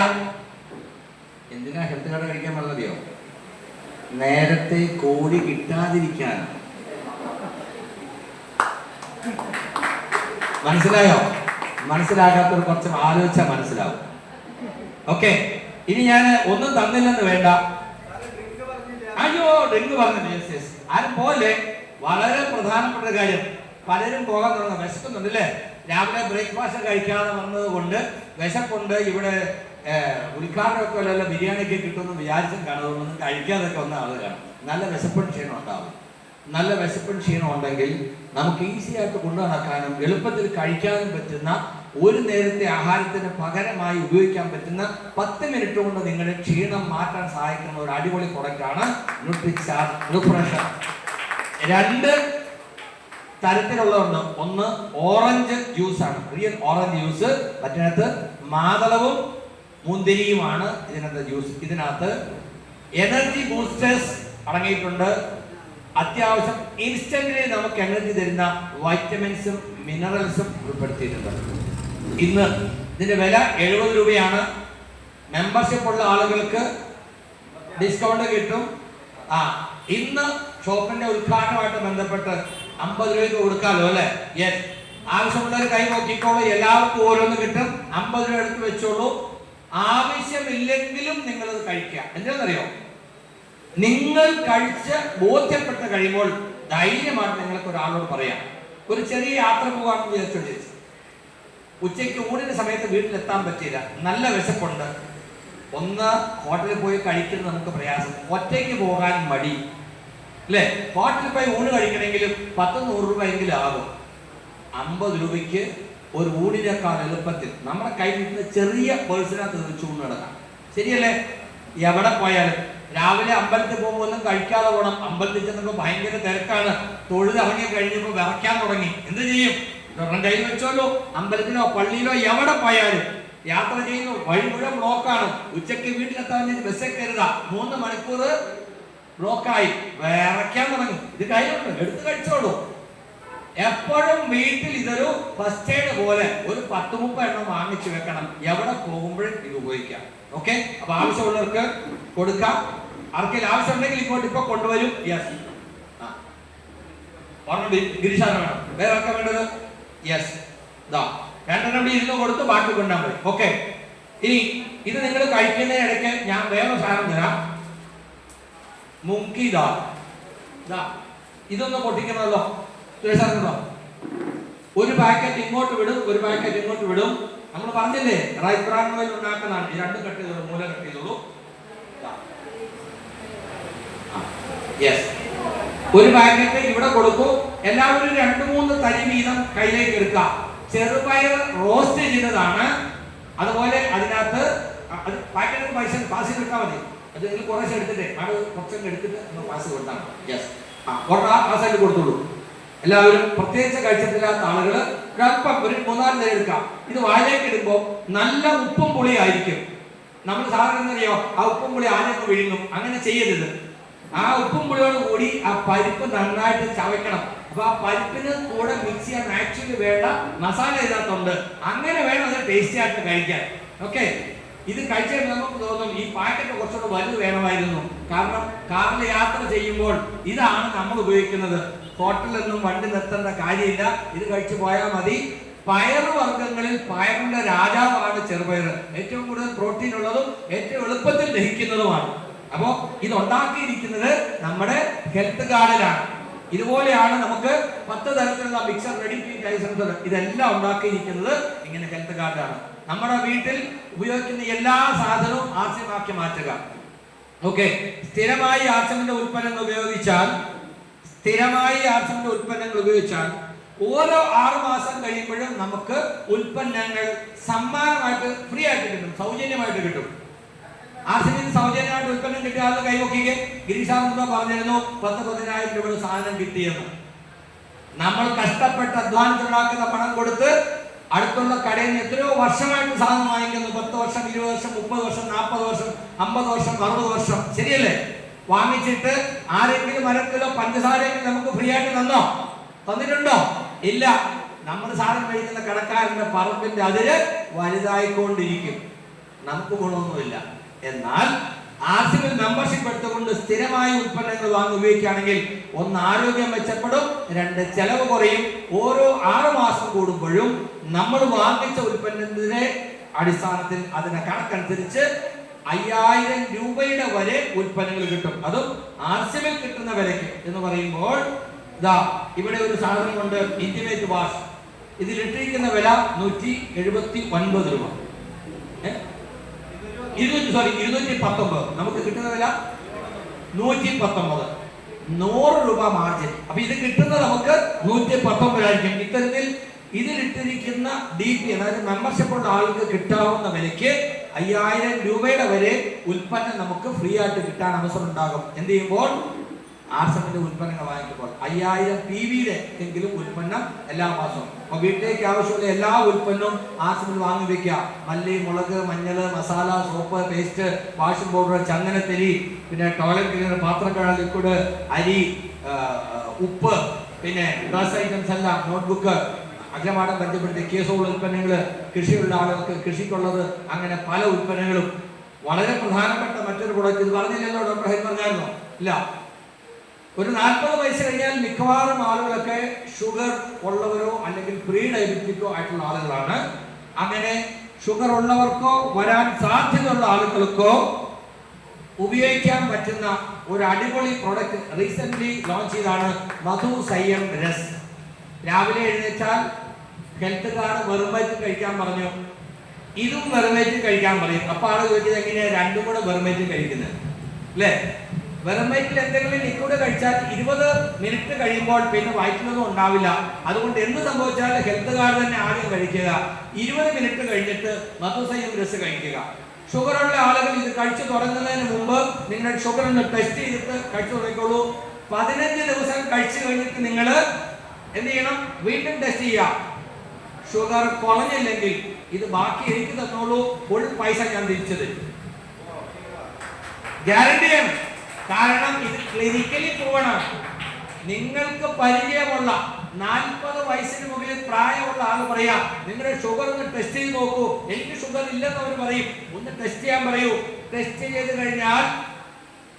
എന്തിനാ ഹെൽത്ത് കാർഡ് കഴിക്കാൻ പറഞ്ഞതോ? നേരത്തെ കോടി കിട്ടാതിരിക്കാൻ. മനസ്സിലായോ? മനസ്സിലാകാത്തവർ കുറച്ച് ആലോചിച്ചാൽ മനസ്സിലാവും. ഓക്കെ, ഇനി ഞാൻ ഒന്നും തന്നില്ലെന്ന് വേണ്ട. അയ്യോ, ഡ്രിങ്ക് പറഞ്ഞില്ല. ആരും പോലെ വളരെ പ്രധാനപ്പെട്ട കാര്യം. പലരും പോകാൻ തുടങ്ങും, വിശക്കുന്നുണ്ട് അല്ലേ? രാവിലെ ബ്രേക്ക്ഫാസ്റ്റ് കഴിക്കാതെ വന്നത് കൊണ്ട് വിശപ്പുണ്ട്. ഇവിടെ ഉദ്ഘാടനമൊക്കെ വല്ല ബിരിയാണിയൊക്കെ കിട്ടുമെന്ന് വിചാരിച്ചും കാണുന്നതൊന്നും കഴിക്കാതൊക്കെ വന്ന ആളുകളാണ്. നല്ല വിശപ്പൻ ക്ഷീണം ഉണ്ടാവും. നല്ല വിശപ്പൻ ക്ഷീണം ഉണ്ടെങ്കിൽ നമുക്ക് ഈസി ആയിട്ട് കൊണ്ടു നടക്കാനും എളുപ്പത്തിൽ കഴിക്കാനും പറ്റുന്ന, ഒരു നേരത്തെ ആഹാരത്തിന് പകരമായി ഉപയോഗിക്കാൻ പറ്റുന്ന 10 മിനിറ്റ് കൊണ്ട് നിങ്ങളുടെ ക്ഷീണം മാറ്റാൻ സഹായിക്കുന്ന ഒരു അടിപൊളി പ്രൊഡക്റ്റാണ് ന്യൂട്രിചാർജ് ന്യൂട്രിഷൻ. 2 തരത്തിലുള്ളതുണ്ട്. ഒന്ന് ഓറഞ്ച് ജ്യൂസ് ആണ്, റിയൽ ഓറഞ്ച് ജ്യൂസ്. മറ്റേത് മാതളവും മുന്തിരിയുമാണ് ഇതിനകത്ത് ജ്യൂസ്. ഇതിനകത്ത് എനർജി ബൂസ്റ്റേഴ്സ് അടങ്ങിയിട്ടുണ്ട്. അത്യാവശ്യം ഇൻസ്റ്റന്റിലി നമുക്ക് എനർജി തരുന്ന വൈറ്റമിൻസും മിനറൽസും ഉൾപ്പെടുത്തിയിട്ടുണ്ട്. ഇന്ന് ഇതിന്റെ വില 70 രൂപയാണ്. മെമ്പർഷിപ്പ് ഉള്ള ആളുകൾക്ക് ഡിസ്കൗണ്ട് കിട്ടും. ഇന്ന് ഷോപ്പിന്റെ ഉദ്ഘാടനമായിട്ട് ബന്ധപ്പെട്ട് 50 രൂപയ്ക്ക് കൊടുക്കാമല്ലോ അല്ലെ? യെസ്. ആവശ്യമുള്ളവർ കൈ നോക്കിക്കോളൂ. എല്ലാവർക്കും ഓരോന്ന് കിട്ടും. 50 രൂപ എടുത്ത് വെച്ചോളൂ. ആവശ്യമില്ലെങ്കിലും നിങ്ങളത് കഴിക്കുക. എന്താണെന്നറിയോ? നിങ്ങൾ കഴിച്ച് ബോധ്യപ്പെട്ട് കഴിയുമ്പോൾ ധൈര്യമായിട്ട് നിങ്ങൾക്ക് ഒരാളോട് പറയാം. ഒരു ചെറിയ യാത്ര പോകാമെന്ന് വിചാരിച്ചു. ഉച്ചയ്ക്ക് ഊണിന്റെ സമയത്ത് വീട്ടിലെത്താൻ പറ്റിയില്ല, നല്ല വിശപ്പുണ്ട്. ഒന്ന്, ഹോട്ടലിൽ പോയി കഴിക്കുന്നത് നമുക്ക് പ്രയാസം, ഒറ്റയ്ക്ക് പോകാൻ മടി അല്ലേ? ഹോട്ടലിൽ പോയി ഊണ് കഴിക്കണമെങ്കിൽ 10-100 രൂപയെങ്കിലും ആകും. 50 രൂപയ്ക്ക് ഒരു ഊണിനേക്കാൾ എളുപ്പത്തിൽ നമ്മുടെ കയ്യിൽ നിന്ന് ചെറിയ പേഴ്സിനകത്ത് വെച്ച് ഊണ് നടക്കാം. ശരിയല്ലേ? എവിടെ പോയാലും രാവിലെ അമ്പലത്തിൽ പോകുമ്പോൾ ഒന്നും കഴിക്കാതെ പോകണം. അമ്പലത്തിൽ ചെന്നപ്പോൾ ഭയങ്കര തിരക്കാണ്, തൊഴുത് ഇറങ്ങി കഴിഞ്ഞപ്പോൾ വിറയ്ക്കാൻ തുടങ്ങി. എന്ത് ചെയ്യും? ഒരെണ്ണം കയ്യിൽ വെച്ചോളൂ. അമ്പലത്തിലോ പള്ളിയിലോ എവിടെ പോയാലും യാത്ര ചെയ്യുന്നു, വഴി മുഴുവൻ ബ്ലോക്കാണ്. ഉച്ചയ്ക്ക് വീട്ടിലെത്താൻ ബസ്സേ കരുതാ, 3 മണിക്കൂർ ബ്ലോക്കായി, വിറയ്ക്കാൻ തുടങ്ങി. ഇത് കയ്യിലുണ്ട്, എടുത്ത് കഴിച്ചോളൂ. എപ്പോഴും വീട്ടിൽ ഇതൊരു ഫസ്റ്റ് എയ്ഡ് പോലെ ഒരു 10-30 എണ്ണം വാങ്ങിച്ചു വെക്കണം, എവിടെ പോകുമ്പോഴും ഇത് ഉപയോഗിക്കാം. ഓക്കെ, അപ്പൊ ആവശ്യമുള്ളവർക്ക് കൊടുക്കാം. ആർക്കെങ്കിലും ആവശ്യമുണ്ടെങ്കിൽ ഇങ്ങോട്ട് ഇപ്പൊ കൊണ്ടുവരും. യെസ്, ഗിരിശാന വേണം, വേറെ ആർക്കാ വേണ്ടത്? യെസ്, ഇതാ 2 എണ്ണം ഇരുന്ന് കൊടുത്ത് ബാക്കി കൊണ്ടാൽ മതി. ഓക്കെ, ഇനി ഇത് നിങ്ങൾ കഴിക്കുന്നതിനിടയ്ക്ക് ഞാൻ വേറെ സാധനം തരാം. മുങ്കി ദാൽ, ഇതൊന്ന് പൊട്ടിക്കണമല്ലോ. ഒരു പാക്കറ്റ് ഇങ്ങോട്ട് വിടും, ഒരു പാക്കറ്റ് ഇങ്ങോട്ട് വിടും. നമ്മൾ പറഞ്ഞില്ലേ റൈസ് ബ്രാൻ ഓയിൽ ഉണ്ടാക്കുന്നതാണ്. ഈ 2 കട്ട് ചെയ്തോളൂ, മൂല കട്ട് ചെയ്തോളൂ. യെസ്, ഒരു പാക്കറ്റ് ഇവിടെ കൊടുക്കൂ. എല്ലാവരും 2-3 തരി വീതം കയ്യിലേക്ക് എടുക്കുക. ചെറുപയർ റോസ്റ്റ് ചെയ്തതാണ്. അതുപോലെ അതിനകത്ത് പാക്കറ്റ് പൈസ പാസ് ചെയ്തിട്ടാൽ മതി. അത് നിങ്ങൾ കുറേശ്ശെ എടുത്തിട്ട് അത് കുറച്ചൊക്കെ എടുത്തിട്ട് ഒന്ന് പാസ് കൊടുത്താൽ മതി. യെസ്, ആ സൈഡ് കൊടുത്തോളൂ. എല്ലാവരും പ്രത്യേകിച്ച് കഴിച്ചിട്ടില്ലാത്ത ആളുകൾ ഒരല്പം ഒരു 3-4 തരം എടുക്കാം. ഇത് വായിലേക്ക് ഇടുമ്പോൾ നല്ല ഉപ്പും പുളി ആയിരിക്കും. നമ്മൾ സാധാരണ അറിയോ, ആ ഉപ്പും പുളി ആദ്യം വിഴുങ്ങും. അങ്ങനെ ചെയ്യരുത്. ആ ഉപ്പും പുളിയോട് കൂടി ആ പരിപ്പ് നന്നായിട്ട് ചവയ്ക്കണം. അപ്പൊ ആ പരിപ്പിന് കൂടെ മിക്സ് ചെയ്യാൻ ആക്ച്വലി വേണ്ട മസാല ഇതിനകത്തുണ്ട്. അങ്ങനെ വേണം അത് ടേസ്റ്റി ആയിട്ട് കഴിക്കാൻ. ഓക്കെ, ഇത് കഴിച്ചാൽ നമുക്ക് തോന്നും ഈ പാക്കറ്റ് കുറച്ചുകൂടെ വലുത് വേണമായിരുന്നു. കാരണം കാറിൽ യാത്ര ചെയ്യുമ്പോൾ ഇതാണ് നമ്മൾ ഉപയോഗിക്കുന്നത്. ഹോട്ടലൊന്നും വണ്ടി നിർത്തേണ്ട കാര്യമില്ല, ഇത് കഴിച്ചു പോയാൽ മതി. പയറുവർഗ്ഗങ്ങളിൽ പയറിന്റെ രാജാവാണ് ചെറുപയർ. ഏറ്റവും കൂടുതൽ പ്രോട്ടീൻ ഉള്ളതും ഏറ്റവും എളുപ്പത്തിൽ ദഹിക്കുന്നതുമാണ്. അപ്പോ ഇത് ഉണ്ടാക്കിയിരിക്കുന്നത് നമ്മുടെ ഹെൽത്ത് കാർഡിലാണ്. ഇതുപോലെയാണ് നമുക്ക് 10 തരത്തിലുള്ള mixer ready to eat licence. ഇതെല്ലാം ഉണ്ടാക്കിയിരിക്കുന്നത് ഇങ്ങനെ ഹെൽത്ത് കാർഡിലാണ്. നമ്മുടെ വീട്ടിൽ ഉപയോഗിക്കുന്ന എല്ലാ സാധനവും ആർസ്യമാക്കി മാറ്റുക. ഓക്കെ, സ്ഥിരമായി ആർസ്യമിന്റെ ഉൽപ്പന്നങ്ങൾ ഉപയോഗിച്ചാൽ ഓരോ 6 മാസം കഴിയുമ്പോഴും നമുക്ക് ഉൽപ്പന്നങ്ങൾ സമ്മാനമായിട്ട് ഫ്രീ ആയിട്ട് കിട്ടും, സൗജന്യമായിട്ട് കിട്ടും. ആർസ്യമിന് സൗജന്യമായിട്ട് ഉൽപ്പന്നം കിട്ടിയ ആളുടെ കൈവക്കിക്ക് ഗിരീഷാനന്ദ പറഞ്ഞിരുന്നു 10-15,000 രൂപയുടെ സാധനം കിട്ടിയെന്ന്. നമ്മൾ കഷ്ടപ്പെട്ട് അധ്വാനിച്ചുണ്ടാക്കുന്ന പണം കൊടുത്ത് അടുത്തുള്ള കടയിൽ നിന്ന് എത്രയോ വർഷമായിട്ട് സാധനം വാങ്ങിക്കുന്നു. 10 വർഷം, 20 വർഷം, 30 വർഷം, 40 വർഷം, 50 വർഷം, 60 വർഷം. ശരിയല്ലേ? വാങ്ങിച്ചിട്ട് ആരെങ്കിലും 1 കിലോ പഞ്ചസാരയെങ്കിലും നമുക്ക് ഫ്രീ ആയിട്ട് തന്നിട്ടുണ്ടോ? ഇല്ല. നമ്മൾ സാധനം കഴിക്കുന്ന കടക്കാരന്റെ പറമ്പിന്റെ അതിര് വലുതായിക്കൊണ്ടിരിക്കും, നമുക്ക് ഗുണമൊന്നുമില്ല. എന്നാൽ ആർസിമിൽ മെമ്പർഷിപ്പ് എടുത്തുകൊണ്ട് സ്ഥിരമായി ഉൽപ്പന്നങ്ങൾ വാങ്ങി ഉപയോഗിക്കുകയാണെങ്കിൽ 1 ആരോഗ്യം മെച്ചപ്പെടും, 2 ചെലവ് കുറയും. ഓരോ 6 മാസം കൂടുമ്പോഴും നമ്മൾ വാങ്ങിച്ച ഉൽപ്പന്നത്തിന്റെ അടിസ്ഥാനത്തിൽ അതിന്റെ കണക്കനുസരിച്ച് 5000 രൂപയുടെ വരെ ഉൽപ്പന്നങ്ങൾ കിട്ടും. അതും ആർസിമിൽ കിട്ടുന്ന വിലയ്ക്ക് എന്ന് പറയുമ്പോൾ ഇതാ ഇവിടെ ഒരു സാധനം കൊണ്ട് ഇന്റിമേറ്റ് വാഷ്. ഇതിലിട്ടിരിക്കുന്ന വില 179 രൂപ. 219. നമുക്ക് കിട്ടുന്ന വില 119. 100 രൂപ മാർജിൻ. അപ്പൊ ഇത് കിട്ടുന്നത് നമുക്ക് 119 ആയിരിക്കും. ഇത്തരത്തിൽ ഇതിലിട്ടിരിക്കുന്ന DP, അതായത് മെമ്പർഷിപ്പ് ഉള്ള ആൾക്ക് കിട്ടാവുന്ന വിലയ്ക്ക് 5000 രൂപയുടെ വരെ ഉൽപ്പന്നം നമുക്ക് ഫ്രീ ആയിട്ട് കിട്ടാൻ അവസരം ഉണ്ടാകും. എന്ത് ചെയ്യുമ്പോൾ? ആർസമിന്റെ ഉൽപ്പന്നങ്ങൾ വാങ്ങിക്കുമ്പോൾ 5000 PVയുടെ എങ്കിലും ഉൽപ്പന്നം എല്ലാ മാസവും. അപ്പൊ വീട്ടിലേക്ക് ആവശ്യമുള്ള എല്ലാ ഉൽപ്പന്നവും ആർസമിൽ വാങ്ങി വെക്കുക. മല്ലി, മുളക്, മഞ്ഞൾ, masala, soap, paste, washing powder, ചന്ദനത്തിരി, പിന്നെ ടോയ്ലറ്റ് ക്ലീനർ, പാത്രക്കഴുകൽ ലിക്വിഡ്, അരി, ഉപ്പ്, പിന്നെ ഡ്രസ് ഐറ്റംസ് എല്ലാം, നോട്ട്ബുക്ക്, അഖിലമാടം ബന്ധപ്പെടുത്തിയ കേസുള്ള ഉൽപ്പന്നങ്ങൾ, കൃഷിയുള്ള ആളുകൾക്ക് കൃഷിക്കുള്ളത്, അങ്ങനെ പല ഉൽപ്പന്നങ്ങളും. വളരെ പ്രധാനപ്പെട്ട മറ്റൊരു പ്രൊഡക്റ്റ് ഇത് പറഞ്ഞില്ലല്ലോ, ഡോക്ടർ ഹരി പറഞ്ഞായിരുന്നോ? ഇല്ല. ഒരു 40 വയസ്സ് കഴിഞ്ഞാൽ മിക്കവാറും ആളുകളൊക്കെ ഷുഗർ ഉള്ളവരോ അല്ലെങ്കിൽ പ്രീ ഡയബറ്റിക്കോ ആയിട്ടുള്ള ആളുകളാണ്. അങ്ങനെ ഷുഗർ ഉള്ളവർക്കോ വരാൻ സാധ്യതയുള്ള ആളുകൾക്കോ ഉപയോഗിക്കാൻ പറ്റുന്ന ഒരു അടിപൊളി പ്രൊഡക്റ്റ് റീസെന്റ് ലോഞ്ച് ചെയ്താണ് മധു സയ്യം രസ്. രാവിലെ എഴുന്നേറ്റാൽ ഹെൽത്ത് കാർഡ് വെറും വയറ്റിൽ കഴിക്കാൻ പറഞ്ഞു. ഇതും വെറുമേറ്റ് കഴിക്കാൻ പറയും. അപ്പൊ ആള് ചോദിച്ചത് എങ്ങനെയാ രണ്ടും കൂടെ വെറുമേറ്റ് കഴിക്കുന്നത് അല്ലേ? വെറുമേറ്റിൽ എന്തെങ്കിലും ലിക്വിഡ് കഴിച്ചാൽ 20 മിനിറ്റ് കഴിയുമ്പോൾ പിന്നെ വയറ്റിലൊന്നും ഉണ്ടാവില്ല. അതുകൊണ്ട് എന്ത് സംഭവിച്ചാലും ഹെൽത്ത് കാർഡ് തന്നെ ആദ്യം കഴിക്കുക. 20 മിനിറ്റ് കഴിഞ്ഞിട്ട് മധുസൈം രസ് കഴിക്കുക. ഷുഗറുള്ള ആളുകൾ ഇത് കഴിച്ചു തുടങ്ങുന്നതിന് മുമ്പ് നിങ്ങൾ ഷുഗർ ഒന്ന് ടെസ്റ്റ് ചെയ്തിട്ട് കഴിച്ചു തുടങ്ങിക്കോളൂ. 15 ദിവസം കഴിച്ചു കഴിഞ്ഞിട്ട് നിങ്ങൾ എന്ത് ചെയ്യണം? വീണ്ടും ടെസ്റ്റ് ചെയ്യുക. ഷുഗർ കുറഞ്ഞില്ലെങ്കിൽ ഇത് ബാക്കി എനിക്ക് തന്നോളൂ, ഫുൾ പൈസ ഞാൻ തിരിച്ചു തരും, ഗ്യാരണ്ടിയാണ്. കാരണം ഇത് ക്ലിനിക്കലി പ്രൂവണാണ്. നിങ്ങൾക്ക് പരിചയമുള്ള 40 വയസ്സിന് മുകളിൽ പ്രായമുള്ള ആൾ പറയാ നിങ്ങളുടെ ഷുഗർ ഒന്ന് ടെസ്റ്റ് ചെയ്ത് നോക്കൂ, എനിക്ക് ഷുഗർ ഇല്ലെന്ന് അവർ പറയും. ഒന്ന് ടെസ്റ്റ് ചെയ്യാൻ പറയൂ. ടെസ്റ്റ് ചെയ്ത് കഴിഞ്ഞാൽ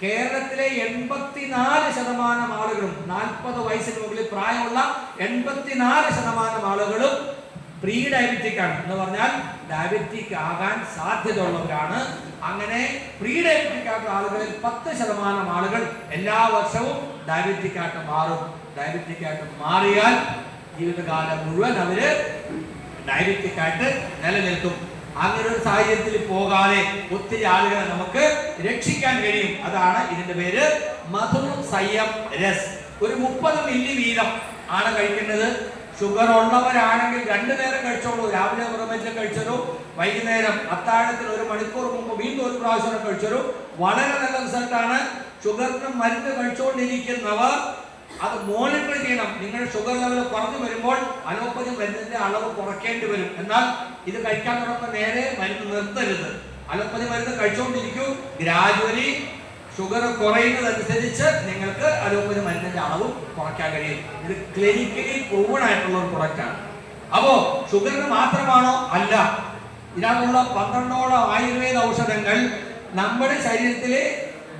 കേരളത്തിലെ 84% ആളുകളും 40 വയസ്സിന് മുകളിൽ പ്രായമുള്ള 84% ആളുകളും പ്രീ ഡയബറ്റിക് ആണ്. എന്ന് പറഞ്ഞാൽ ഡയബറ്റിക് ആകാൻ സാധ്യതയുള്ളവരാണ്. അങ്ങനെ പ്രീ ഡയബറ്റിക് ആയിട്ടുള്ള ആളുകളിൽ 10% ആളുകൾ എല്ലാ വർഷവും ഡയബറ്റിക് ആയിട്ട് മാറും. ഡയബറ്റിക് ആയിട്ട് മാറിയാൽ ജീവിതകാലം മുഴുവൻ അവര് ഡയബറ്റിക് ആയിട്ട് നിലനിൽക്കും. അങ്ങനെ ഒരു സാഹചര്യത്തിൽ പോകാതെ ഒത്തിരി ആളുകളെ നമുക്ക് രക്ഷിക്കാൻ കഴിയും. അതാണ് ഇതിന്റെ പേര് മധുസൈം രസ്. ഒരു 30 മില്ലി വീതം ആണ് കഴിക്കേണ്ടത്. ഷുഗർ ഉള്ളവരാണെങ്കിൽ 2 നേരം കഴിച്ചോളൂ. രാവിലെ പുറമേറ്റ് കഴിച്ചോളൂ, വൈകുന്നേരം അത്താഴത്തിന് 1 മണിക്കൂർ മുമ്പ് വീണ്ടും 1 പ്രാവശ്യം കഴിച്ചോളൂ. വളരെ നല്ല റിസൾട്ടാണ്. ഷുഗറിന് മരുന്ന് കഴിച്ചുകൊണ്ടിരിക്കുന്നവർ അത് മോണിറ്റർ ചെയ്യണം. നിങ്ങളുടെ ഷുഗർ ലെവൽ കുറഞ്ഞു വരുമ്പോൾ അലോപ്പതി മരുന്നിന്റെ അളവ് കുറയ്ക്കേണ്ടി വരും. എന്നാൽ ഇത് കഴിക്കാൻ തുടങ്ങുന്ന നേരെ മരുന്ന് നിർത്തരുത്. അലോപ്പതി മരുന്ന് കഴിച്ചുകൊണ്ടിരിക്കൂ. ഗ്രാജുവലി ഷുഗർ കുറയുന്നതനുസരിച്ച് നിങ്ങൾക്ക് അലോപ്പതി മരുന്നിന്റെ അളവ് കുറയ്ക്കാൻ കഴിയും. ഇത് ക്ലിനിക്കലി പ്രൂവൺ ആയിട്ടുള്ള ഒരു പ്രൊഡക്റ്റാണ്. അപ്പോ ഷുഗറിന് മാത്രമാണോ? അല്ല. ഇതിനകത്തുള്ള 12ഓളം ആയുർവേദ ഔഷധങ്ങൾ നമ്മുടെ ശരീരത്തിലെ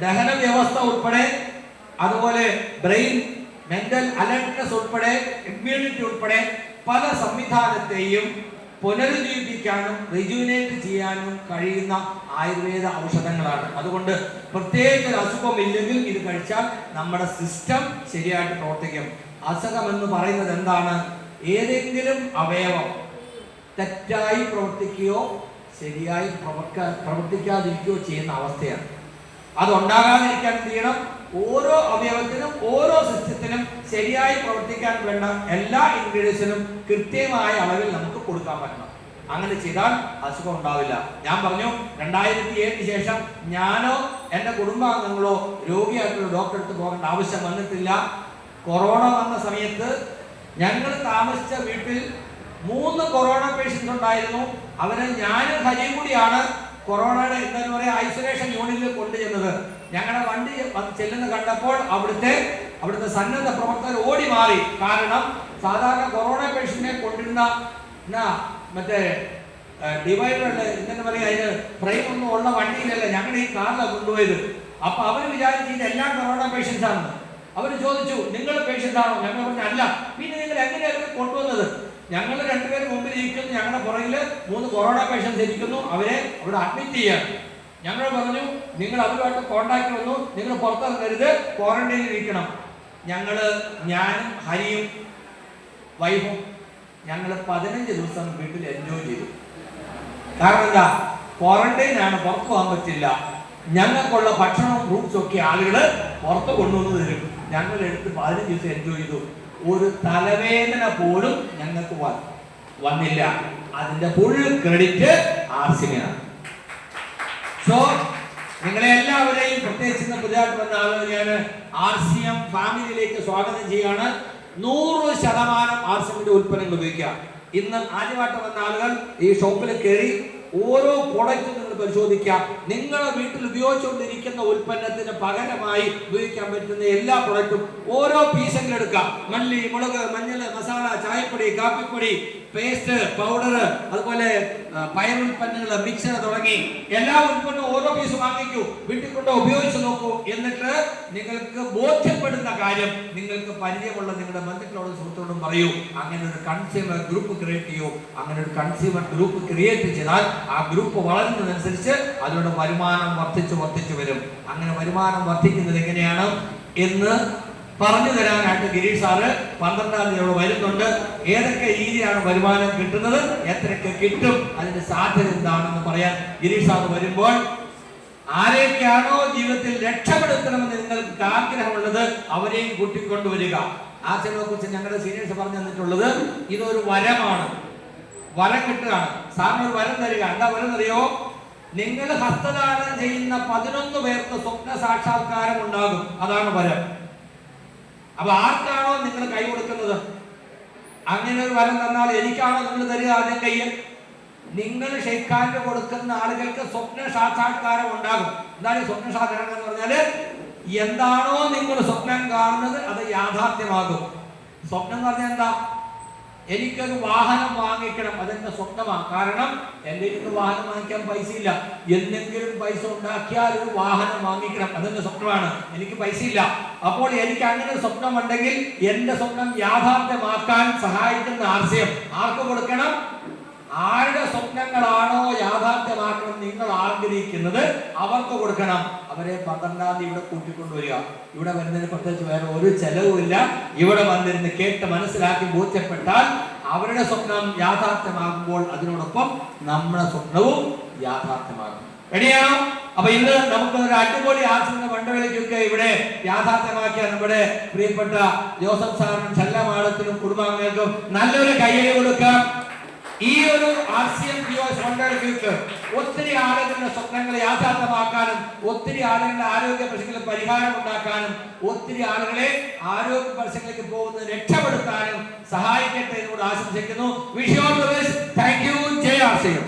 ദഹന വ്യവസ്ഥ ഉൾപ്പെടെ, അതുപോലെ ബ്രെയിൻ, മെന്റൽ അലർട്ട്നെസ് ഉൾപ്പെടെ, ഇമ്മ്യൂണിറ്റി ഉൾപ്പെടെ പല സംവിധാനത്തെയും പുനരുജ്ജീവിപ്പിക്കാനും റിജുവിനേറ്റ് ചെയ്യാനും കഴിയുന്ന ആയുർവേദ ഔഷധങ്ങളാണ്. അതുകൊണ്ട് പ്രത്യേകിച്ച് ഒരു അസുഖം ഇല്ലെങ്കിൽ ഇത് കഴിച്ചാൽ നമ്മുടെ സിസ്റ്റം ശരിയായിട്ട് പ്രവർത്തിക്കും. അസുഖം എന്ന് പറയുന്നത് എന്താണ്? ഏതെങ്കിലും അവയവം തെറ്റായി പ്രവർത്തിക്കുകയോ ശരിയായി പ്രവർത്തിക്കാതിരിക്കുകയോ ചെയ്യുന്ന അവസ്ഥയാണ്. അതുണ്ടാകാതിരിക്കാൻ എന്ത് ചെയ്യണം? ഓരോ അവയവത്തിനും ഓരോ സിസ്റ്റത്തിനും ശരിയായി പ്രവർത്തിക്കാൻ വേണ്ട എല്ലാ ഇൻഗ്രീഡിയൻസിനും കൃത്യമായ അളവിൽ നമുക്ക് കൊടുക്കാൻ പറ്റണം. അങ്ങനെ ചെയ്താൽ അസുഖം ഉണ്ടാവില്ല. ഞാൻ പറഞ്ഞു 2007 ശേഷം ഞാനോ എൻ്റെ കുടുംബാംഗങ്ങളോ രോഗിയായിട്ടുള്ള ഡോക്ടറെ അടുത്ത് പോകേണ്ട ആവശ്യം വന്നിട്ടില്ല. കൊറോണ വന്ന സമയത്ത് ഞങ്ങൾ താമസിച്ച വീട്ടിൽ 3 കൊറോണ പേഷ്യൻസ് ഉണ്ടായിരുന്നു. അവരെ ഞാനും ഹരിയും കൂടിയാണ് കൊറോണയുടെ എന്താ പറയുക ഐസൊലേഷൻ യൂണിറ്റിൽ കൊണ്ടുചെന്നത്. ഞങ്ങളുടെ വണ്ടി ചെല്ലുന്ന കണ്ടപ്പോൾ അവിടുത്തെ സന്നദ്ധ പ്രവർത്തകർ ഓടി മാറി. കാരണം സാധാരണ കൊറോണ പേഷ്യന്റിനെ കൊണ്ടിരുന്ന മറ്റേ ഡിവൈഡറുടെ എന്താ പറയുക അതിന് ഫ്രെയിം ഒന്നും ഉള്ള വണ്ടിയിലല്ല, ഞങ്ങൾ ഈ കാറിലാണ് കൊണ്ടുപോയത്. അപ്പൊ അവർ വിചാരിച്ചു ഇതെല്ലാം കൊറോണ പേഷ്യൻസ് ആണെന്ന്. അവർ ചോദിച്ചു നിങ്ങൾ പേഷ്യൻ്റ് ആണോ? ഞങ്ങൾ പറഞ്ഞു അല്ല. പിന്നെ നിങ്ങൾ എങ്ങനെയാണ് കൊണ്ടുവന്നത്? ഞങ്ങൾ 2 പേര് മുമ്പിൽ ഇരിക്കുന്നു, ഞങ്ങളുടെ പുറകിൽ 3 കൊറോണ പേഷ്യൻസ് ഇരിക്കുന്നു. അവരെ അവിടെ അഡ്മിറ്റ് ചെയ്യാണ്. ഞങ്ങൾ പറഞ്ഞു നിങ്ങൾ അവരുമായിട്ട് കോണ്ടാക്ട് വന്നു, നിങ്ങൾ പുറത്തിറങ്ങരുത്, ക്വാറന്റൈനിൽ ഇരിക്കണം. ഞാനും ഹരിയും വൈഫും ഞങ്ങൾ 15 ദിവസം വീട്ടിൽ എൻജോയ് ചെയ്തു. കാരണം എന്താ? ക്വാറന്റൈൻ ആണ്, പുറത്തു പോകാൻ പറ്റില്ല. ഞങ്ങൾക്കുള്ള ഭക്ഷണവും ഫ്രൂട്ട്സും ഒക്കെ ആളുകൾ പുറത്ത് കൊണ്ടുവന്ന് തരും. ഞങ്ങൾ എടുത്ത് 15 ദിവസം എൻജോയ് ചെയ്തു. ഒരു തലവേദന പോലും ഞങ്ങൾക്ക് വന്നില്ല. അതിന്റെ ഫുൾ ക്രെഡിറ്റ് ആർസിമിനാണ്. സോ നിങ്ങളെ എല്ലാവരെയും പ്രത്യേകിച്ച് പുതിയതായിട്ട് വന്ന ആളുകൾ ഞാൻ RCM ഫാമിലിയിലേക്ക് സ്വാഗതം ചെയ്യാണ്. 100% RCMന്റെ ഉൽപ്പന്നങ്ങൾ ഉപയോഗിക്കുക. ഇന്ന് ആദ്യമായിട്ട് വന്ന ആളുകൾ ഈ ഷോപ്പിൽ കയറി ഓരോ പ്രോഡക്റ്റും നിങ്ങൾ പരിശോധിക്കുക. നിങ്ങളുടെ വീട്ടിൽ ഉപയോഗിച്ചുകൊണ്ടിരിക്കുന്ന ഉൽപ്പന്നത്തിന് പകരമായി ഉപയോഗിക്കാൻ പറ്റുന്ന എല്ലാ പ്രോഡക്റ്റും ഓരോ പീസെങ്കിലും എടുക്കാം. മല്ലി, മുളക്, മഞ്ഞൾ, മസാല, ചായപ്പൊടി, കാപ്പിപ്പൊടി, പേസ്റ്റ്, പൗഡർ, അതുപോലെ പയറുൽപ്പന്നങ്ങൾ, മിക്സർ തുടങ്ങി എല്ലാ ഉൽപ്പന്നവും ഓരോ പീസ് വാങ്ങിക്കൂ, വീട്ടിൽ കൊണ്ട് ഉപയോഗിച്ച് നോക്കൂ. എന്നിട്ട് നിങ്ങൾക്ക് ബോധ്യപ്പെടുന്ന കാര്യം നിങ്ങൾക്ക് പരിചയമുള്ള നിങ്ങളുടെ ബന്ധുക്കളോടും സുഹൃത്തുക്കളോടും പറയൂ. അങ്ങനെ ഒരു കൺസ്യൂമർ ഗ്രൂപ്പ് ക്രിയേറ്റ് ചെയ്യൂ. അങ്ങനെ ഒരു കൺസ്യൂമർ ഗ്രൂപ്പ് ക്രിയേറ്റ് ചെയ്താൽ ആ ഗ്രൂപ്പ് വളരുന്നതനുസരിച്ച് അതിലൂടെ വരുമാനം വർദ്ധിച്ചു വരും. അങ്ങനെ വരുമാനം വർദ്ധിക്കുന്നത് എങ്ങനെയാണ് എന്ന് പറഞ്ഞു തരാനായിട്ട് ഗിരീഷ് സാറ് 12-ാം തീയതി വരുന്നുണ്ട്. ഏതൊക്കെ രീതിയാണ് വരുമാനം കിട്ടുന്നത്, എത്രയൊക്കെ കിട്ടും, അതിന്റെ സാധ്യത എന്താണെന്ന് പറയാൻ ഗിരീഷ് സാറ് വരുമ്പോൾ ആരെയൊക്കെയാണോ ജീവിതത്തിൽ രക്ഷപ്പെടുത്തണമെന്ന് നിങ്ങൾക്ക് ആഗ്രഹമുള്ളത് അവരെയും കൂട്ടിക്കൊണ്ടുവരിക. ആശയെ കുറിച്ച് ഞങ്ങളുടെ സീനിയേഴ്സ് പറഞ്ഞു തന്നിട്ടുള്ളത് ഇതൊരു വരമാണ്. വരം കിട്ടുകയാണ്. സാറിന് ഒരു വരം തരിക. എന്താ വരം അറിയോ? നിങ്ങൾ ഹസ്തദാനം ചെയ്യുന്ന 11 പേർക്ക് സ്വപ്ന സാക്ഷാത്കാരം ഉണ്ടാകും. അതാണ് വരം. അപ്പൊ ആർക്കാണോ നിങ്ങൾ കൈ കൊടുക്കുന്നത്, അങ്ങനെ ഒരു വരം തന്നാൽ എനിക്കാണോ നിങ്ങൾ തരിക ആദ്യം കയ്യിൽ? നിങ്ങൾ ഷെയ്ഖാന്റെ കൊടുക്കുന്ന ആളുകൾക്ക് സ്വപ്ന സാക്ഷാത്കാരം ഉണ്ടാകും. എന്താണ് ഈ സ്വപ്ന സാക്ഷാത്കാരം എന്ന് പറഞ്ഞാല് എന്താണോ നിങ്ങൾ സ്വപ്നം കാണുന്നത് അത് യാഥാർത്ഥ്യമാകും. സ്വപ്നം എന്ന് പറഞ്ഞാൽ എന്താ? എനിക്കൊരു വാഹനം വാങ്ങിക്കണം, അതെന്റെ സ്വപ്നമാണ്. കാരണം എൻ്റെ അടുത്ത് വാഹനം വാങ്ങിക്കാൻ പൈസ ഇല്ല. എന്തെങ്കിലും പൈസ ഉണ്ടാക്കിയാൽ ഒരു വാഹനം വാങ്ങിക്കണം, അതെന്റെ സ്വപ്നമാണ്. എനിക്ക് പൈസ ഇല്ല. അപ്പോൾ എനിക്ക് അങ്ങനെ ഒരു സ്വപ്നം ഉണ്ടെങ്കിൽ എന്റെ സ്വപ്നം യാഥാർത്ഥ്യമാക്കാൻ സഹായിക്കുന്ന ആശയം ആർക്ക് കൊടുക്കണം? ആരുടെ സ്വപ്നങ്ങളാണോ യാഥാർത്ഥ്യമാക്കണം നിങ്ങൾ ആഗ്രഹിക്കുന്നത് അവർക്ക് കൊടുക്കണം. അവരെ 12-ാം തീയതി ഇവിടെ കൂട്ടിക്കൊണ്ടുവരിക. ഇവിടെ വരുന്നതിന് പ്രത്യേകിച്ച് വേറെ ഒരു ചെലവുമില്ല. ഇവിടെ വന്നിരുന്ന് കേട്ട് മനസ്സിലാക്കി ബോധ്യപ്പെട്ടാൽ അവരുടെ സ്വപ്നം യാഥാർത്ഥ്യമാകുമ്പോൾ അതിനോടൊപ്പം നമ്മുടെ സ്വപ്നവും യാഥാർത്ഥ്യമാകും. റെഡിയാണോ? അപ്പൊ ഇന്ന് നമുക്ക് ഒരു അടിപൊളി ആശുപത്രി മണ്ഡലത്തിലൊക്കെ ഇവിടെ യാഥാർത്ഥ്യമാക്കിയ നമ്മുടെ പ്രിയപ്പെട്ട ജോസഫ് സാറിനും ചെല്ലമാടത്തിനും കുടുംബാംഗങ്ങൾക്കും നല്ലൊരു കയ്യടി കൊടുക്കാം. ഈ ഒരു RCM-POS മണ്ഡലത്തിലേക്ക് ഒത്തിരി ആളുകളുടെ സ്വപ്നങ്ങളെ യാഥാർത്ഥ്യമാക്കാനും ഒത്തിരി ആളുകളുടെ ആരോഗ്യ പ്രശ്നങ്ങൾക്ക് പരിഹാരം ഉണ്ടാക്കാനും ഒത്തിരി ആളുകളെ ആരോഗ്യ പ്രശ്നങ്ങളിലേക്ക് പോകുന്നത് രക്ഷപ്പെടുത്താനും സഹായിക്കട്ടെ എന്നോട് ആശംസിക്കുന്നു. Wish you all the best. Thank you. ജയ് RCM.